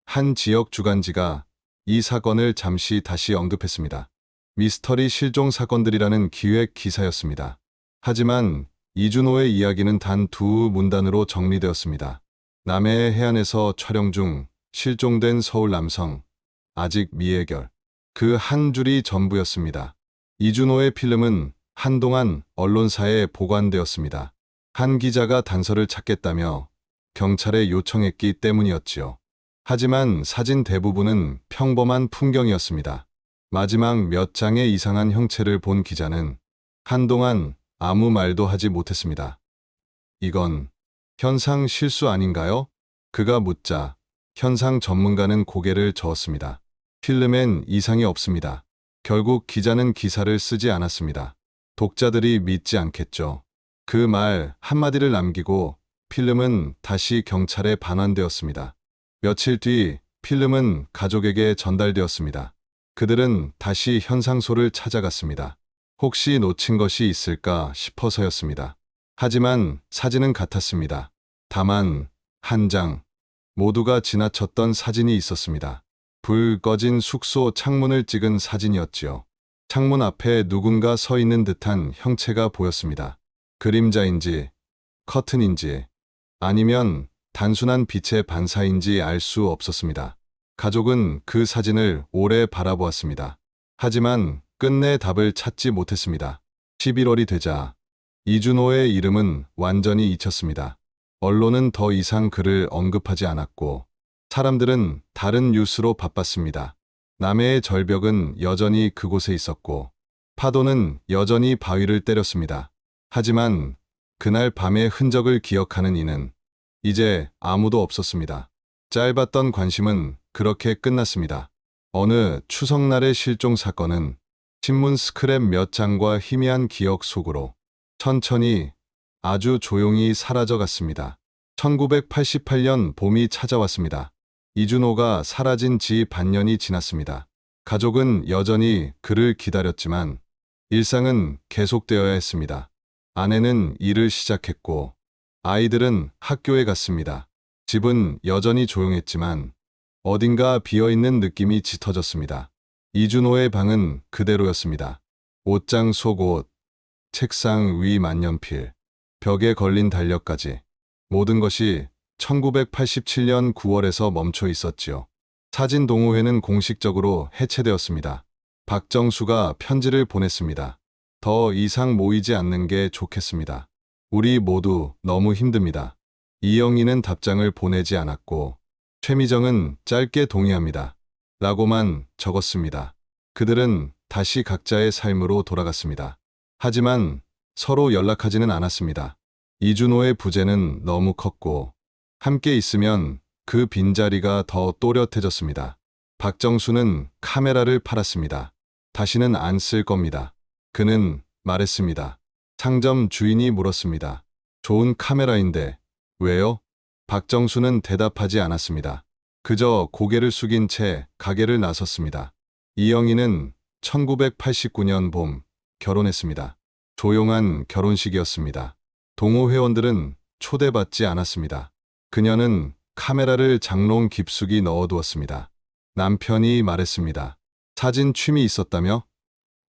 한 지역 주간지가 이 사건을 잠시 다시 언급했습니다. 미스터리 실종 사건들이라는 기획 기사였습니다. 하지만 이준호의 이야기는 단 두 문단으로 정리되었습니다. 남해 해안에서 촬영 중 실종된 서울 남성, 아직 미해결. 그 한 줄이 전부였습니다. 이준호의 필름은 한동안 언론사에 보관되었습니다. 한 기자가 단서를 찾겠다며 경찰에 요청했기 때문이었지요. 하지만 사진 대부분은 평범한 풍경이었습니다. 마지막 몇 장의 이상한 형체를 본 기자는 한동안 아무 말도 하지 못했습니다. 이건 현상 실수 아닌가요? 그가 묻자 현상 전문가는 고개를 저었습니다. 필름엔 이상이 없습니다. 결국 기자는 기사를 쓰지 않았습니다. 독자들이 믿지 않겠죠. 그 말 한마디를 남기고 필름은 다시 경찰에 반환되었습니다. 며칠 뒤 필름은 가족에게 전달되었습니다. 그들은 다시 현상소를 찾아갔습니다. 혹시 놓친 것이 있을까 싶어서였습니다. 하지만 사진은 같았습니다. 다만 한 장, 모두가 지나쳤던 사진이 있었습니다. 불 꺼진 숙소 창문을 찍은 사진이었지요. 창문 앞에 누군가 서 있는 듯한 형체가 보였습니다. 그림자인지, 커튼인지, 아니면 단순한 빛의 반사인지 알 수 없었습니다. 가족은 그 사진을 오래 바라보았습니다. 하지만 끝내 답을 찾지 못했습니다. 11월이 되자 이준호의 이름은 완전히 잊혔습니다. 언론은 더 이상 그를 언급하지 않았고 사람들은 다른 뉴스로 바빴습니다. 남해의 절벽은 여전히 그곳에 있었고 파도는 여전히 바위를 때렸습니다. 하지만 그날 밤의 흔적을 기억하는 이는 이제 아무도 없었습니다. 짧았던 관심은 그렇게 끝났습니다. 어느 추석날의 실종 사건은 신문 스크랩 몇 장과 희미한 기억 속으로 천천히 아주 조용히 사라져갔습니다. 1988년 봄이 찾아왔습니다. 이준호가 사라진 지 반년이 지났습니다. 가족은 여전히 그를 기다렸지만 일상은 계속되어야 했습니다. 아내는 일을 시작했고 아이들은 학교에 갔습니다. 집은 여전히 조용했지만 어딘가 비어있는 느낌이 짙어졌습니다. 이준호의 방은 그대로였습니다. 옷장 속 옷, 책상 위 만년필, 벽에 걸린 달력까지 모든 것이 1987년 9월에서 멈춰 있었지요. 사진 동호회는 공식적으로 해체되었습니다. 박정수가 편지를 보냈습니다. 더 이상 모이지 않는 게 좋겠습니다. 우리 모두 너무 힘듭니다. 이영희는 답장을 보내지 않았고 최미정은 짧게 동의합니다. 라고만 적었습니다. 그들은 다시 각자의 삶으로 돌아갔습니다. 하지만 서로 연락하지는 않았습니다. 이준호의 부재는 너무 컸고 함께 있으면 그 빈자리가 더 또렷해졌습니다. 박정수는 카메라를 팔았습니다. 다시는 안 쓸 겁니다. 그는 말했습니다. 상점 주인이 물었습니다. 좋은 카메라인데 왜요? 박정수는 대답하지 않았습니다. 그저 고개를 숙인 채 가게를 나섰습니다. 이영희는 1989년 봄 결혼했습니다. 조용한 결혼식이었습니다. 동호 회원들은 초대받지 않았습니다. 그녀는 카메라를 장롱 깊숙이 넣어두었습니다. 남편이 말했습니다. 사진 취미 있었다며?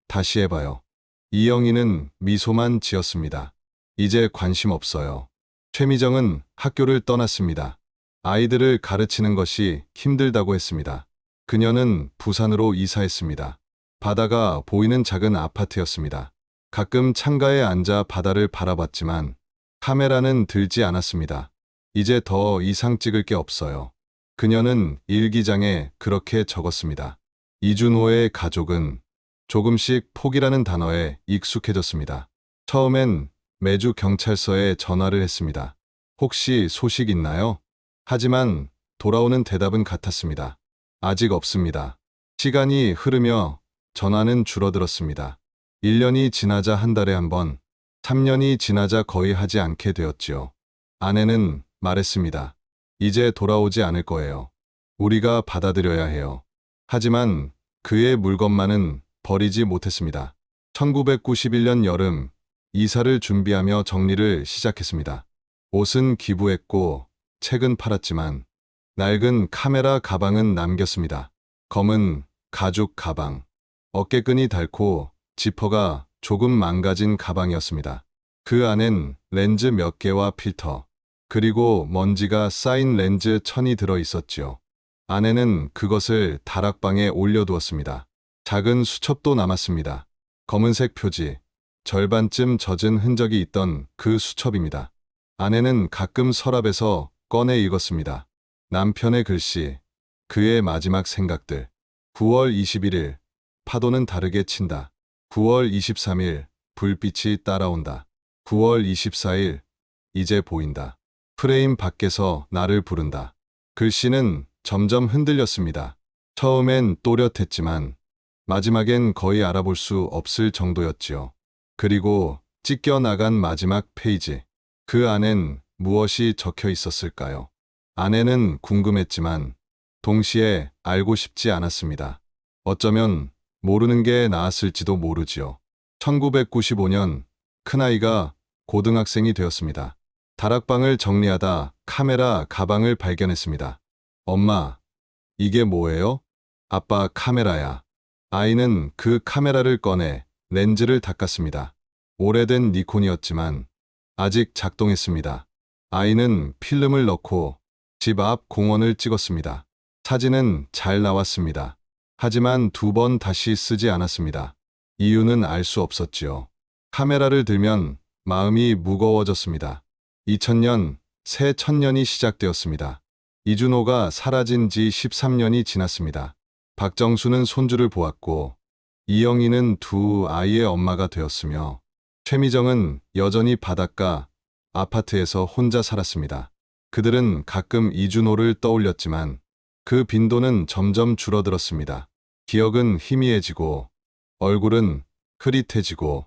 다시 해봐요. 이영희는 미소만 지었습니다. 이제 관심 없어요. 최미정은 학교를 떠났습니다. 아이들을 가르치는 것이 힘들다고 했습니다. 그녀는 부산으로 이사했습니다. 바다가 보이는 작은 아파트였습니다. 가끔 창가에 앉아 바다를 바라봤지만 카메라는 들지 않았습니다. 이제 더 이상 찍을 게 없어요. 그녀는 일기장에 그렇게 적었습니다. 이준호의 가족은 조금씩 포기라는 단어에 익숙해졌습니다. 처음엔 매주 경찰서에 전화를 했습니다. 혹시 소식 있나요? 하지만 돌아오는 대답은 같았습니다. 아직 없습니다. 시간이 흐르며 전화는 줄어들었습니다. 1년이 지나자 한 달에 한 번, 3년이 지나자 거의 하지 않게 되었지요. 아내는 말했습니다. 이제 돌아오지 않을 거예요. 우리가 받아들여야 해요. 하지만 그의 물건만은 버리지 못했습니다. 1991년 여름, 이사를 준비하며 정리를 시작했습니다. 옷은 기부했고 책은 팔았지만 낡은 카메라 가방은 남겼습니다. 검은 가죽 가방, 어깨끈이 닳고 지퍼가 조금 망가진 가방이었습니다. 그 안엔 렌즈 몇 개와 필터, 그리고 먼지가 쌓인 렌즈 천이 들어 있었지요. 아내는 그것을 다락방에 올려두었습니다. 작은 수첩도 남았습니다. 검은색 표지, 절반쯤 젖은 흔적이 있던 그 수첩입니다. 아내는 가끔 서랍에서 꺼내 읽었습니다. 남편의 글씨, 그의 마지막 생각들. 9월 21일, 파도는 다르게 친다. 9월 23일, 불빛이 따라온다. 9월 24일, 이제 보인다. 프레임 밖에서 나를 부른다. 글씨는 점점 흔들렸습니다. 처음엔 또렷했지만 마지막엔 거의 알아볼 수 없을 정도였지요. 그리고 찢겨나간 마지막 페이지. 그 안엔 무엇이 적혀 있었을까요? 아내는 궁금했지만 동시에 알고 싶지 않았습니다. 어쩌면 모르는 게 나았을지도 모르지요. 1995년 큰아이가 고등학생이 되었습니다. 다락방을 정리하다 카메라 가방을 발견했습니다. 엄마, 이게 뭐예요? 아빠, 카메라야. 아이는 그 카메라를 꺼내 렌즈를 닦았습니다. 오래된 니콘이었지만 아직 작동했습니다. 아이는 필름을 넣고 집 앞 공원을 찍었습니다. 사진은 잘 나왔습니다. 하지만 2번 다시 쓰지 않았습니다. 이유는 알 수 없었지요. 카메라를 들면 마음이 무거워졌습니다. 2000년, 새 천년이 시작되었습니다. 이준호가 사라진 지 13년이 지났습니다. 박정수는 손주를 보았고 이영희는 2 아이의 엄마가 되었으며 최미정은 여전히 바닷가 아파트에서 혼자 살았습니다. 그들은 가끔 이준호를 떠올렸지만 그 빈도는 점점 줄어들었습니다. 기억은 희미해지고 얼굴은 흐릿해지고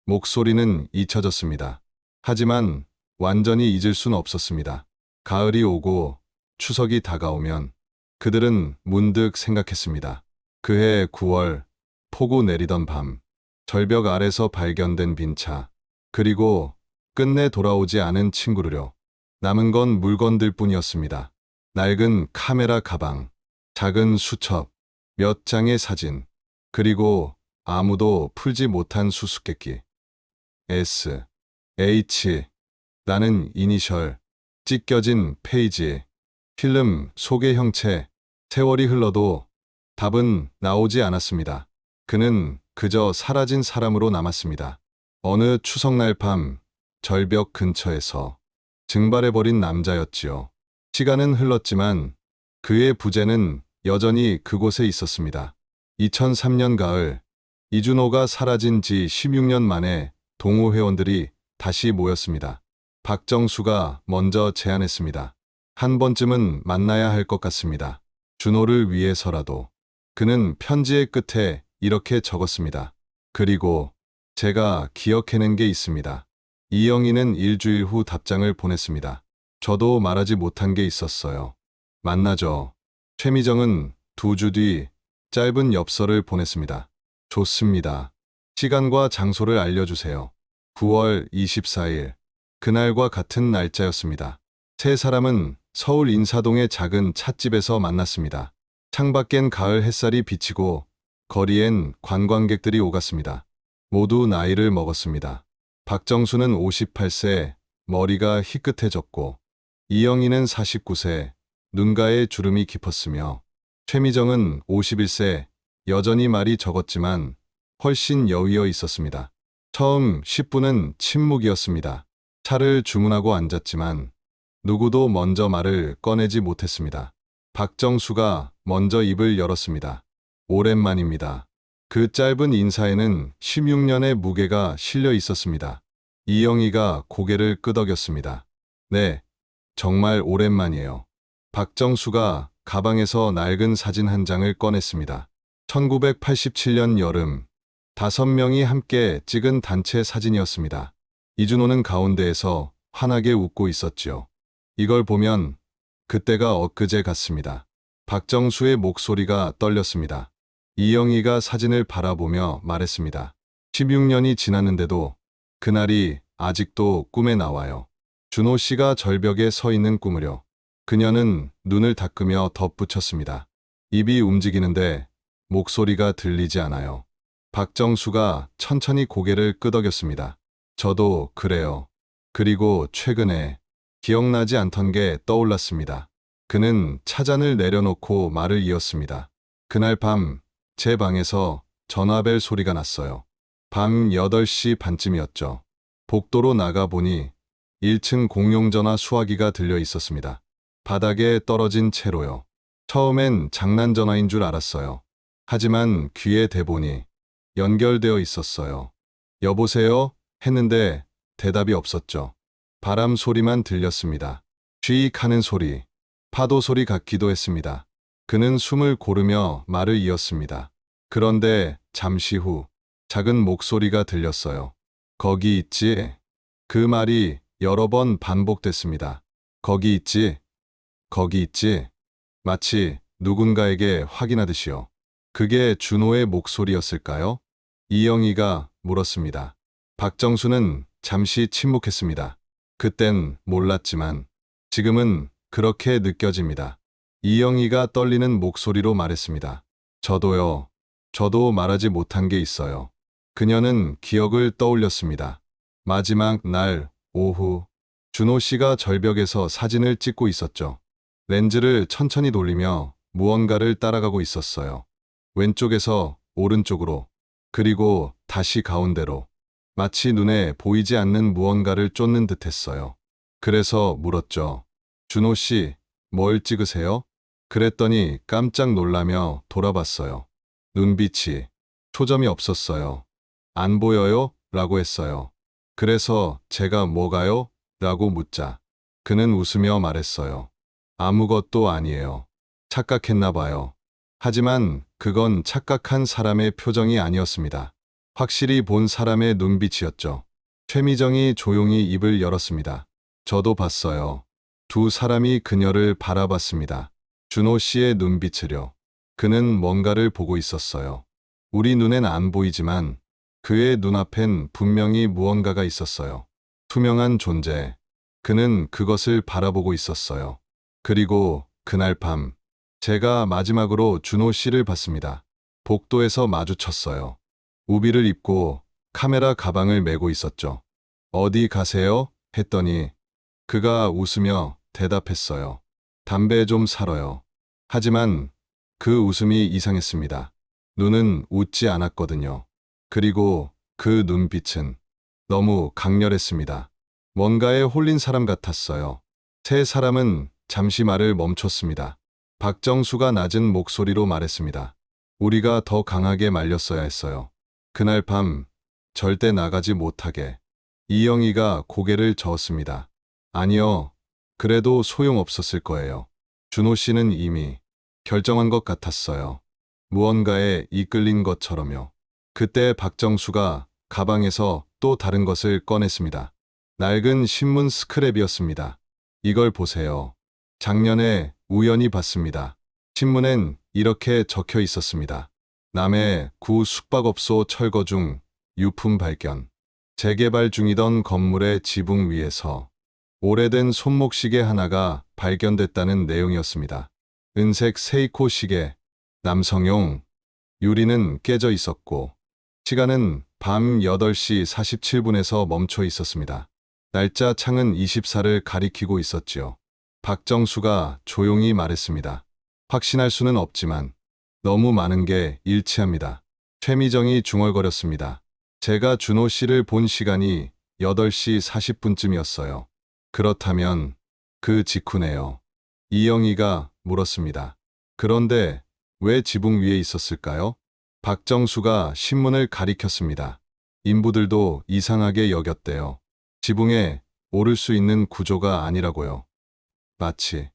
목소리는 잊혀졌습니다. 하지만 완전히 잊을 순 없었습니다. 가을이 오고 추석이 다가오면 그들은 문득 생각했습니다. 그해 9월, 폭우 내리던 밤, 절벽 아래서 발견된 빈 차, 그리고 끝내 돌아오지 않은 친구를요. 남은 건 물건들 뿐이었습니다. 낡은 카메라 가방, 작은 수첩, 몇 장의 사진, 그리고 아무도 풀지 못한 수수께끼. S, H, 나는 이니셜, 찢겨진 페이지, 필름 속의 형체. 세월이 흘러도 답은 나오지 않았습니다. 그는 그저 사라진 사람으로 남았습니다. 어느 추석날 밤 절벽 근처에서 증발해버린 남자였지요. 시간은 흘렀지만 그의 부재는 여전히 그곳에 있었습니다. 2003년 가을, 이준호가 사라진 지 16년 만에 동호 회원들이 다시 모였습니다. 박정수가 먼저 제안했습니다. 한 번쯤은 만나야 할 것 같습니다. 준호를 위해서라도. 그는 편지의 끝에 이렇게 적었습니다. 그리고 제가 기억해낸 게 있습니다. 이영희는 일주일 후 답장을 보냈습니다. 저도 말하지 못한 게 있었어요. 만나죠. 최미정은 2주 뒤 짧은 엽서를 보냈습니다. 좋습니다. 시간과 장소를 알려주세요. 9월 24일. 그날과 같은 날짜였습니다. 세 사람은 서울 인사동의 작은 찻집에서 만났습니다. 창밖엔 가을 햇살이 비치고 거리엔 관광객들이 오갔습니다. 모두 나이를 먹었습니다. 박정수는 58세, 머리가 희끗해졌고 이영희는 49세, 눈가에 주름이 깊었으며 최미정은 51세, 여전히 말이 적었지만 훨씬 여위어 있었습니다. 처음 10분은 침묵이었습니다. 차를 주문하고 앉았지만 누구도 먼저 말을 꺼내지 못했습니다. 박정수가 먼저 입을 열었습니다. 오랜만입니다. 그 짧은 인사에는 16년의 무게가 실려 있었습니다. 이영희가 고개를 끄덕였습니다. 네, 정말 오랜만이에요. 박정수가 가방에서 낡은 사진 한 장을 꺼냈습니다. 1987년 여름, 5명이 함께 찍은 단체 사진이었습니다. 이준호는 가운데에서 환하게 웃고 있었지요. 이걸 보면 그때가 엊그제 같습니다. 박정수의 목소리가 떨렸습니다. 이영희가 사진을 바라보며 말했습니다. 16년이 지났는데도 그날이 아직도 꿈에 나와요. 준호 씨가 절벽에 서 있는 꿈을요. 그녀는 눈을 닦으며 덧붙였습니다. 입이 움직이는데 목소리가 들리지 않아요. 박정수가 천천히 고개를 끄덕였습니다. 저도 그래요. 그리고 최근에 기억나지 않던 게 떠올랐습니다. 그는 차잔을 내려놓고 말을 이었습니다. 그날 밤 제 방에서 전화벨 소리가 났어요. 밤 8시 반쯤이었죠. 복도로 나가보니 1층 공용전화 수화기가 들려 있었습니다. 바닥에 떨어진 채로요. 처음엔 장난전화인 줄 알았어요. 하지만 귀에 대보니 연결되어 있었어요. 여보세요? 했는데 대답이 없었죠. 바람 소리만 들렸습니다. 쥐익 하는 소리, 파도 소리 같기도 했습니다. 그는 숨을 고르며 말을 이었습니다. 그런데 잠시 후 작은 목소리가 들렸어요. 거기 있지? 그 말이 여러 번 반복됐습니다. 거기 있지? 거기 있지? 마치 누군가에게 확인하듯이요. 그게 준호의 목소리였을까요? 이영희가 물었습니다. 박정수는 잠시 침묵했습니다. 그땐 몰랐지만 지금은 그렇게 느껴집니다. 이영희가 떨리는 목소리로 말했습니다. 저도요. 저도 말하지 못한 게 있어요. 그녀는 기억을 떠올렸습니다. 마지막 날 오후 준호 씨가 절벽에서 사진을 찍고 있었죠. 렌즈를 천천히 돌리며 무언가를 따라가고 있었어요. 왼쪽에서 오른쪽으로, 그리고 다시 가운데로. 마치 눈에 보이지 않는 무언가를 쫓는 듯했어요. 그래서 물었죠. 준호 씨, 뭘 찍으세요? 그랬더니 깜짝 놀라며 돌아봤어요. 눈빛이 초점이 없었어요. 안 보여요? 라고 했어요. 그래서 제가 뭐가요? 라고 묻자 그는 웃으며 말했어요. 아무것도 아니에요. 착각했나 봐요. 하지만 그건 착각한 사람의 표정이 아니었습니다. 확실히 본 사람의 눈빛이었죠. 최미정이 조용히 입을 열었습니다. 저도 봤어요. 두 사람이 그녀를 바라봤습니다. 준호 씨의 눈빛을요. 그는 뭔가를 보고 있었어요. 우리 눈엔 안 보이지만 그의 눈앞엔 분명히 무언가가 있었어요. 투명한 존재. 그는 그것을 바라보고 있었어요. 그리고 그날 밤 제가 마지막으로 준호 씨를 봤습니다. 복도에서 마주쳤어요. 우비를 입고 카메라 가방을 메고 있었죠. 어디 가세요? 했더니 그가 웃으며 대답했어요. 담배 좀 사러요. 하지만 그 웃음이 이상했습니다. 눈은 웃지 않았거든요. 그리고 그 눈빛은 너무 강렬했습니다. 뭔가에 홀린 사람 같았어요. 세 사람은 잠시 말을 멈췄습니다. 박정수가 낮은 목소리로 말했습니다. 우리가 더 강하게 말렸어야 했어요. 그날 밤 절대 나가지 못하게. 이영희가 고개를 저었습니다. 아니요. 그래도 소용없었을 거예요. 준호 씨는 이미 결정한 것 같았어요. 무언가에 이끌린 것처럼요. 그때 박정수가 가방에서 또 다른 것을 꺼냈습니다. 낡은 신문 스크랩이었습니다. 이걸 보세요. 작년에 우연히 봤습니다. 신문엔 이렇게 적혀 있었습니다. 남해 구 숙박업소 철거 중 유품 발견. 재개발 중이던 건물의 지붕 위에서 오래된 손목시계 하나가 발견됐다는 내용이었습니다. 은색 세이코 시계, 남성용, 유리는 깨져 있었고 시간은 밤 8시 47분에서 멈춰 있었습니다. 날짜 창은 24를 가리키고 있었지요. 박정수가 조용히 말했습니다. 확신할 수는 없지만 너무 많은 게 일치합니다. 최미정이 중얼거렸습니다. 제가 준호 씨를 본 시간이 8시 40분쯤이었어요. 그렇다면 그 직후네요. 이영희가 물었습니다. 그런데 왜 지붕 위에 있었을까요? 박정수가 신문을 가리켰습니다. 인부들도 이상하게 여겼대요. 지붕에 오를 수 있는 구조가 아니라고요. 마치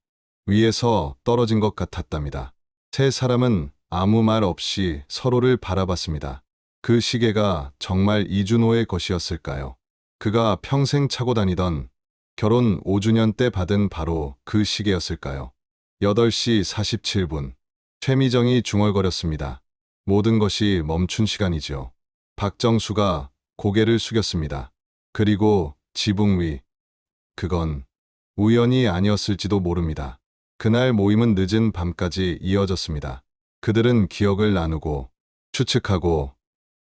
위에서 떨어진 것 같았답니다. 세 사람은 아무 말 없이 서로를 바라봤습니다. 그 시계가 정말 이준호의 것이었을까요? 그가 평생 차고 다니던 결혼 5주년 때 받은 바로 그 시계였을까요? 8시 47분. 최미정이 중얼거렸습니다. 모든 것이 멈춘 시간이지요. 박정수가 고개를 숙였습니다. 그리고 지붕 위. 그건 우연이 아니었을지도 모릅니다. 그날 모임은 늦은 밤까지 이어졌습니다. 그들은 기억을 나누고 추측하고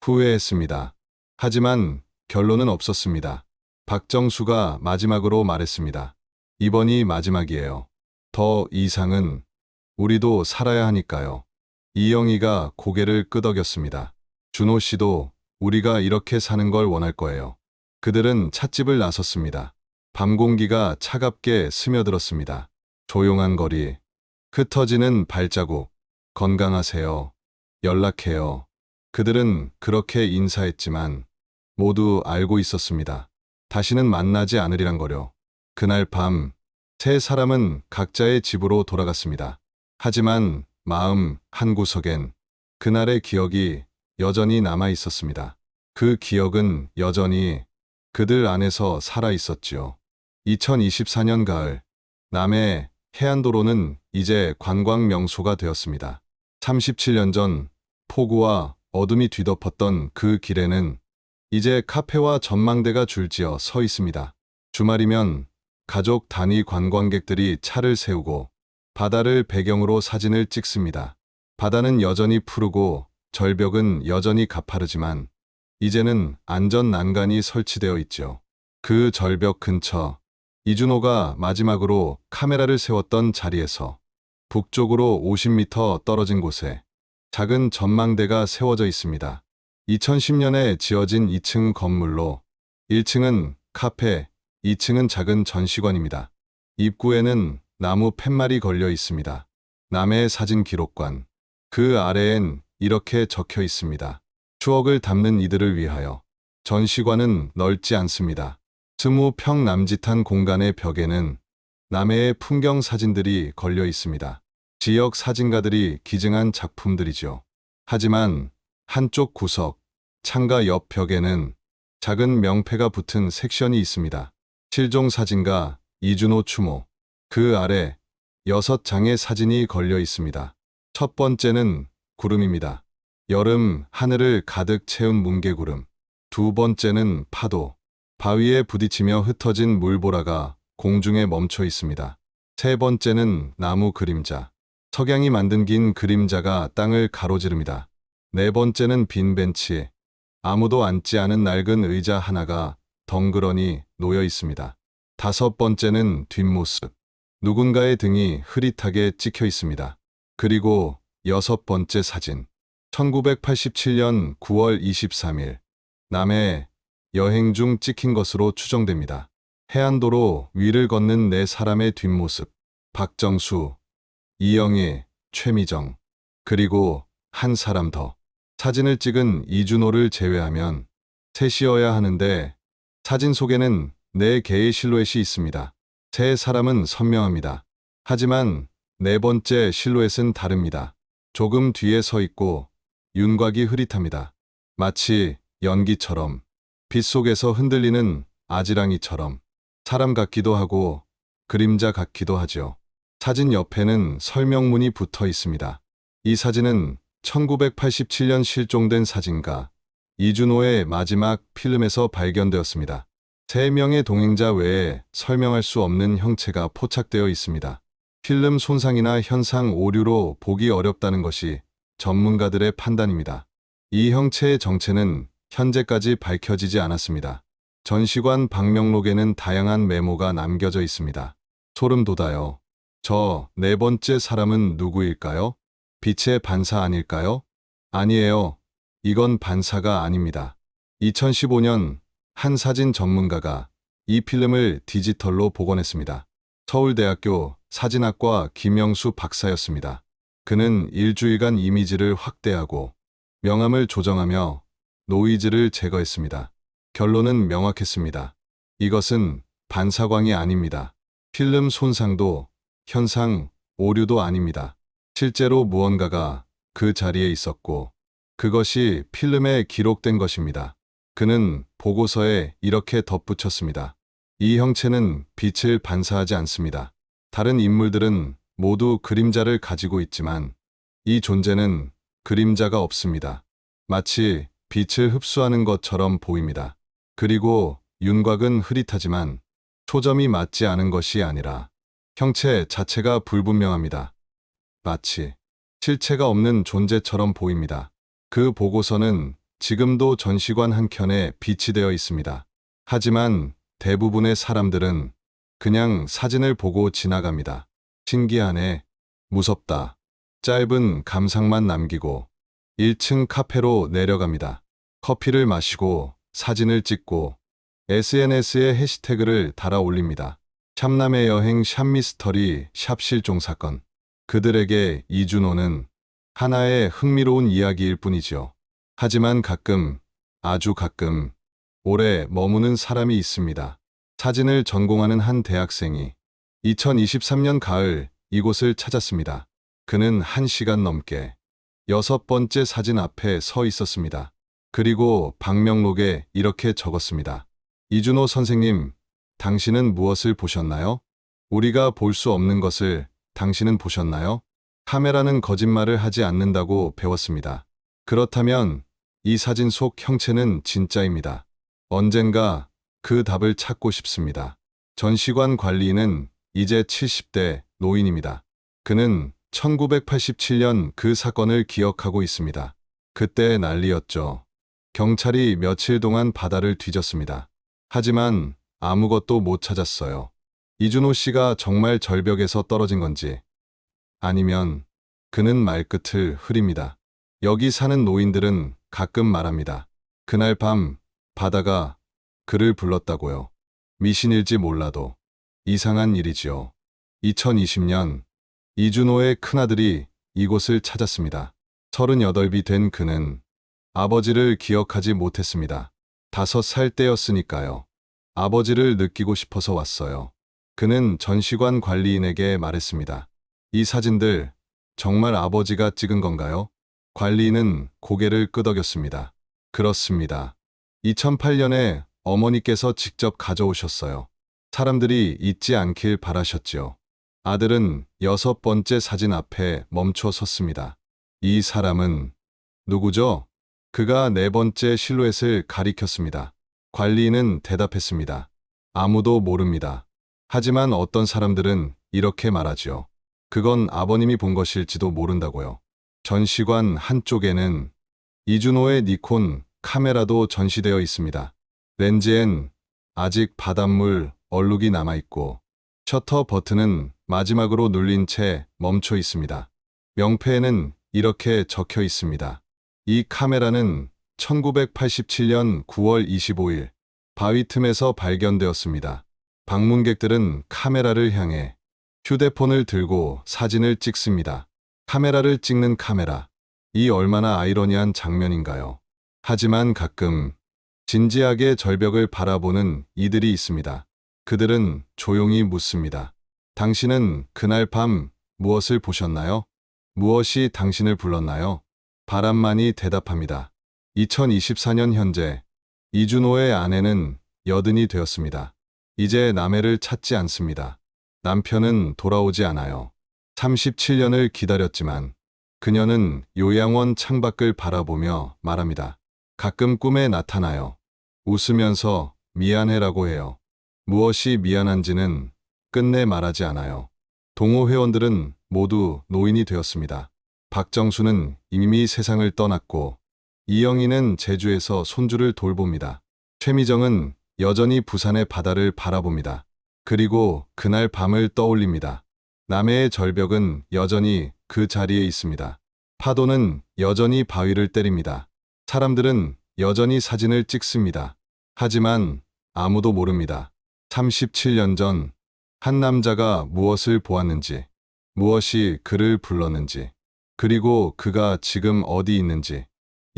후회했습니다. 하지만 결론은 없었습니다. 박정수가 마지막으로 말했습니다. 이번이 마지막이에요. 더 이상은 우리도 살아야 하니까요. 이영희가 고개를 끄덕였습니다. 준호 씨도 우리가 이렇게 사는 걸 원할 거예요. 그들은 찻집을 나섰습니다. 밤 공기가 차갑게 스며들었습니다. 조용한 거리, 흩어지는 발자국, 건강하세요. 연락해요. 그들은 그렇게 인사했지만 모두 알고 있었습니다. 다시는 만나지 않으리란 거요. 그날 밤, 세 사람은 각자의 집으로 돌아갔습니다. 하지만 마음 한구석엔 그날의 기억이 여전히 남아 있었습니다. 그 기억은 여전히 그들 안에서 살아 있었지요. 2024년 가을, 남해 해안도로는 이제 관광 명소가 되었습니다. 37년 전 폭우와 어둠이 뒤덮었던 그 길에는 이제 카페와 전망대가 줄지어 서 있습니다. 주말이면 가족 단위 관광객들이 차를 세우고 바다를 배경으로 사진을 찍습니다. 바다는 여전히 푸르고 절벽은 여전히 가파르지만 이제는 안전 난간이 설치되어 있죠. 그 절벽 근처 이준호가 마지막으로 카메라를 세웠던 자리에서 북쪽으로 50m 떨어진 곳에 작은 전망대가 세워져 있습니다. 2010년에 지어진 2층 건물로 1층은 카페, 2층은 작은 전시관입니다. 입구에는 나무 팻말이 걸려 있습니다. 남해 사진 기록관. 그 아래엔 이렇게 적혀 있습니다. 추억을 담는 이들을 위하여. 전시관은 넓지 않습니다. 20평 남짓한 공간의 벽에는 남해의 풍경 사진들이 걸려 있습니다. 지역 사진가들이 기증한 작품들이죠. 하지만 한쪽 구석, 창가 옆 벽에는 작은 명패가 붙은 섹션이 있습니다. 실종 사진가 이준호 추모. 그 아래 6장의 사진이 걸려 있습니다. 첫 번째는 구름입니다. 여름 하늘을 가득 채운 뭉게구름. 두 번째는 파도. 바위에 부딪히며 흩어진 물보라가 공중에 멈춰 있습니다. 세 번째는 나무 그림자. 석양이 만든 긴 그림자가 땅을 가로지릅니다. 네 번째는 빈 벤치. 아무도 앉지 않은 낡은 의자 하나가 덩그러니 놓여 있습니다. 다섯 번째는 뒷모습. 누군가의 등이 흐릿하게 찍혀 있습니다. 그리고 여섯 번째 사진. 1987년 9월 23일. 남해 여행 중 찍힌 것으로 추정됩니다. 해안도로 위를 걷는 네 사람의 뒷모습. 박정수, 이영희, 최미정, 그리고 한 사람 더. 사진을 찍은 이준호를 제외하면 셋이어야 하는데 사진 속에는 네 개의 실루엣이 있습니다. 세 사람은 선명합니다. 하지만 네 번째 실루엣은 다릅니다. 조금 뒤에 서 있고 윤곽이 흐릿합니다. 마치 연기처럼, 빛 속에서 흔들리는 아지랑이처럼 사람 같기도 하고 그림자 같기도 하죠. 사진 옆에는 설명문이 붙어 있습니다. 이 사진은 1987년 실종된 사진가 이준호의 마지막 필름에서 발견되었습니다. 3명의 동행자 외에 설명할 수 없는 형체가 포착되어 있습니다. 필름 손상이나 현상 오류로 보기 어렵다는 것이 전문가들의 판단입니다. 이 형체의 정체는 현재까지 밝혀지지 않았습니다. 전시관 방명록에는 다양한 메모가 남겨져 있습니다. 소름 돋아요. 저 네 번째 사람은 누구일까요? 빛의 반사 아닐까요? 아니에요. 이건 반사가 아닙니다. 2015년 한 사진 전문가가 이 필름을 디지털로 복원했습니다. 서울대학교 사진학과 김영수 박사였습니다. 그는 일주일간 이미지를 확대하고 명암을 조정하며 노이즈를 제거했습니다. 결론은 명확했습니다. 이것은 반사광이 아닙니다. 필름 손상도 현상 오류도 아닙니다. 실제로 무언가가 그 자리에 있었고 그것이 필름에 기록된 것입니다. 그는 보고서에 이렇게 덧붙였습니다. 이 형체는 빛을 반사하지 않습니다. 다른 인물들은 모두 그림자를 가지고 있지만 이 존재는 그림자가 없습니다. 마치 빛을 흡수하는 것처럼 보입니다. 그리고 윤곽은 흐릿하지만 초점이 맞지 않은 것이 아니라 형체 자체가 불분명합니다. 마치 실체가 없는 존재처럼 보입니다. 그 보고서는 지금도 전시관 한켠에 비치되어 있습니다. 하지만 대부분의 사람들은 그냥 사진을 보고 지나갑니다. 신기하네, 무섭다, 짧은 감상만 남기고 1층 카페로 내려갑니다. 커피를 마시고 사진을 찍고 SNS에 해시태그를 달아 올립니다. 참남의 여행 샵미스터리 샵 실종사건. 그들에게 이준호는 하나의 흥미로운 이야기일 뿐이죠. 하지만 가끔, 아주 가끔 오래 머무는 사람이 있습니다. 사진을 전공하는 한 대학생이 2023년 가을 이곳을 찾았습니다. 그는 1시간 넘게 6번째 사진 앞에 서 있었습니다. 그리고 방명록에 이렇게 적었습니다. 이준호 선생님, 당신은 무엇을 보셨나요? 우리가 볼 수 없는 것을 당신은 보셨나요? 카메라는 거짓말을 하지 않는다고 배웠습니다. 그렇다면 이 사진 속 형체는 진짜입니다. 언젠가 그 답을 찾고 싶습니다. 전시관 관리인은 이제 70대 노인입니다. 그는 1987년 그 사건을 기억하고 있습니다. 그때 난리였죠. 경찰이 며칠 동안 바다를 뒤졌습니다. 하지만 아무것도 못 찾았어요. 이준호 씨가 정말 절벽에서 떨어진 건지 아니면 그는 말끝을 흐립니다. 여기 사는 노인들은 가끔 말합니다. 그날 밤 바다가 그를 불렀다고요. 미신일지 몰라도 이상한 일이지요. 2020년 이준호의 큰아들이 이곳을 찾았습니다. 38이 된 그는 아버지를 기억하지 못했습니다. 5살 때였으니까요. 아버지를 느끼고 싶어서 왔어요. 그는 전시관 관리인에게 말했습니다. 이 사진들 정말 아버지가 찍은 건가요? 관리인은 고개를 끄덕였습니다. 그렇습니다. 2008년에 어머니께서 직접 가져오셨어요. 사람들이 잊지 않길 바라셨지요. 아들은 6번째 사진 앞에 멈춰 섰습니다. 이 사람은 누구죠? 그가 4번째 실루엣을 가리켰습니다. 관리인은 대답했습니다. 아무도 모릅니다. 하지만 어떤 사람들은 이렇게 말하지요. 그건 아버님이 본 것일지도 모른다고요. 전시관 한쪽에는 이준호의 니콘 카메라도 전시되어 있습니다. 렌즈엔 아직 바닷물 얼룩이 남아있고 셔터 버튼은 마지막으로 눌린 채 멈춰 있습니다. 명패에는 이렇게 적혀 있습니다. 이 카메라는 1987년 9월 25일 바위 틈에서 발견되었습니다. 방문객들은 카메라를 향해 휴대폰을 들고 사진을 찍습니다. 카메라를 찍는 카메라. 이 얼마나 아이러니한 장면인가요? 하지만 가끔 진지하게 절벽을 바라보는 이들이 있습니다. 그들은 조용히 묻습니다. 당신은 그날 밤 무엇을 보셨나요? 무엇이 당신을 불렀나요? 바람만이 대답합니다. 2024년 현재 이준호의 아내는 80이 되었습니다. 이제 남해를 찾지 않습니다. 남편은 돌아오지 않아요. 37년을 기다렸지만 그녀는 요양원 창밖을 바라보며 말합니다. 가끔 꿈에 나타나요. 웃으면서 미안해라고 해요. 무엇이 미안한지는 끝내 말하지 않아요. 동호 회원들은 모두 노인이 되었습니다. 박정수는 이미 세상을 떠났고 이영희는 제주에서 손주를 돌봅니다. 최미정은 여전히 부산의 바다를 바라봅니다. 그리고 그날 밤을 떠올립니다. 남해의 절벽은 여전히 그 자리에 있습니다. 파도는 여전히 바위를 때립니다. 사람들은 여전히 사진을 찍습니다. 하지만 아무도 모릅니다. 37년 전 한 남자가 무엇을 보았는지, 무엇이 그를 불렀는지, 그리고 그가 지금 어디 있는지.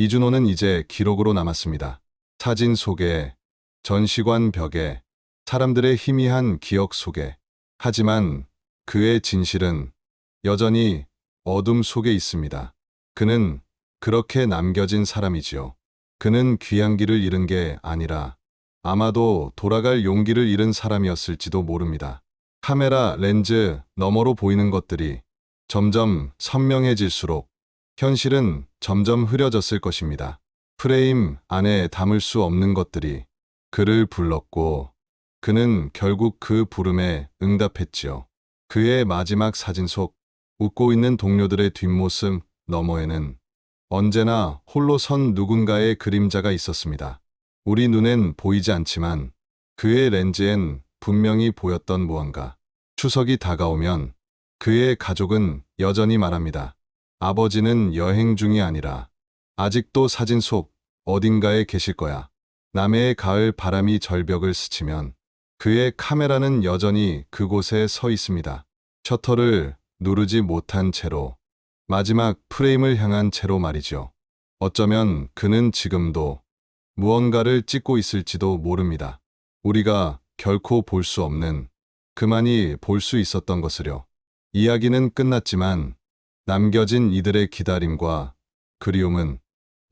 이준호는 이제 기록으로 남았습니다. 사진 속에, 전시관 벽에, 사람들의 희미한 기억 속에. 하지만 그의 진실은 여전히 어둠 속에 있습니다. 그는 그렇게 남겨진 사람이지요. 그는 귀향기를 잃은 게 아니라 아마도 돌아갈 용기를 잃은 사람이었을지도 모릅니다. 카메라 렌즈 너머로 보이는 것들이 점점 선명해질수록 현실은 점점 흐려졌을 것입니다. 프레임 안에 담을 수 없는 것들이 그를 불렀고 그는 결국 그 부름에 응답했지요. 그의 마지막 사진 속 웃고 있는 동료들의 뒷모습 너머에는 언제나 홀로 선 누군가의 그림자가 있었습니다. 우리 눈엔 보이지 않지만 그의 렌즈엔 분명히 보였던 무언가. 추석이 다가오면 그의 가족은 여전히 말합니다. 아버지는 여행 중이 아니라 아직도 사진 속 어딘가에 계실 거야. 남해의 가을 바람이 절벽을 스치면 그의 카메라는 여전히 그곳에 서 있습니다. 셔터를 누르지 못한 채로, 마지막 프레임을 향한 채로 말이죠. 어쩌면 그는 지금도 무언가를 찍고 있을지도 모릅니다. 우리가 결코 볼 수 없는, 그만이 볼 수 있었던 것을요. 이야기는 끝났지만 남겨진 이들의 기다림과 그리움은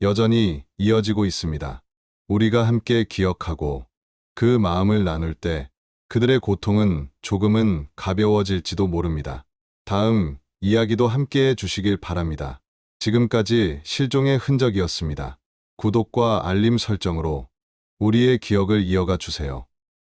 여전히 이어지고 있습니다. 우리가 함께 기억하고 그 마음을 나눌 때 그들의 고통은 조금은 가벼워질지도 모릅니다. 다음 이야기도 함께 해주시길 바랍니다. 지금까지 실종의 흔적이었습니다. 구독과 알림 설정으로 우리의 기억을 이어가 주세요.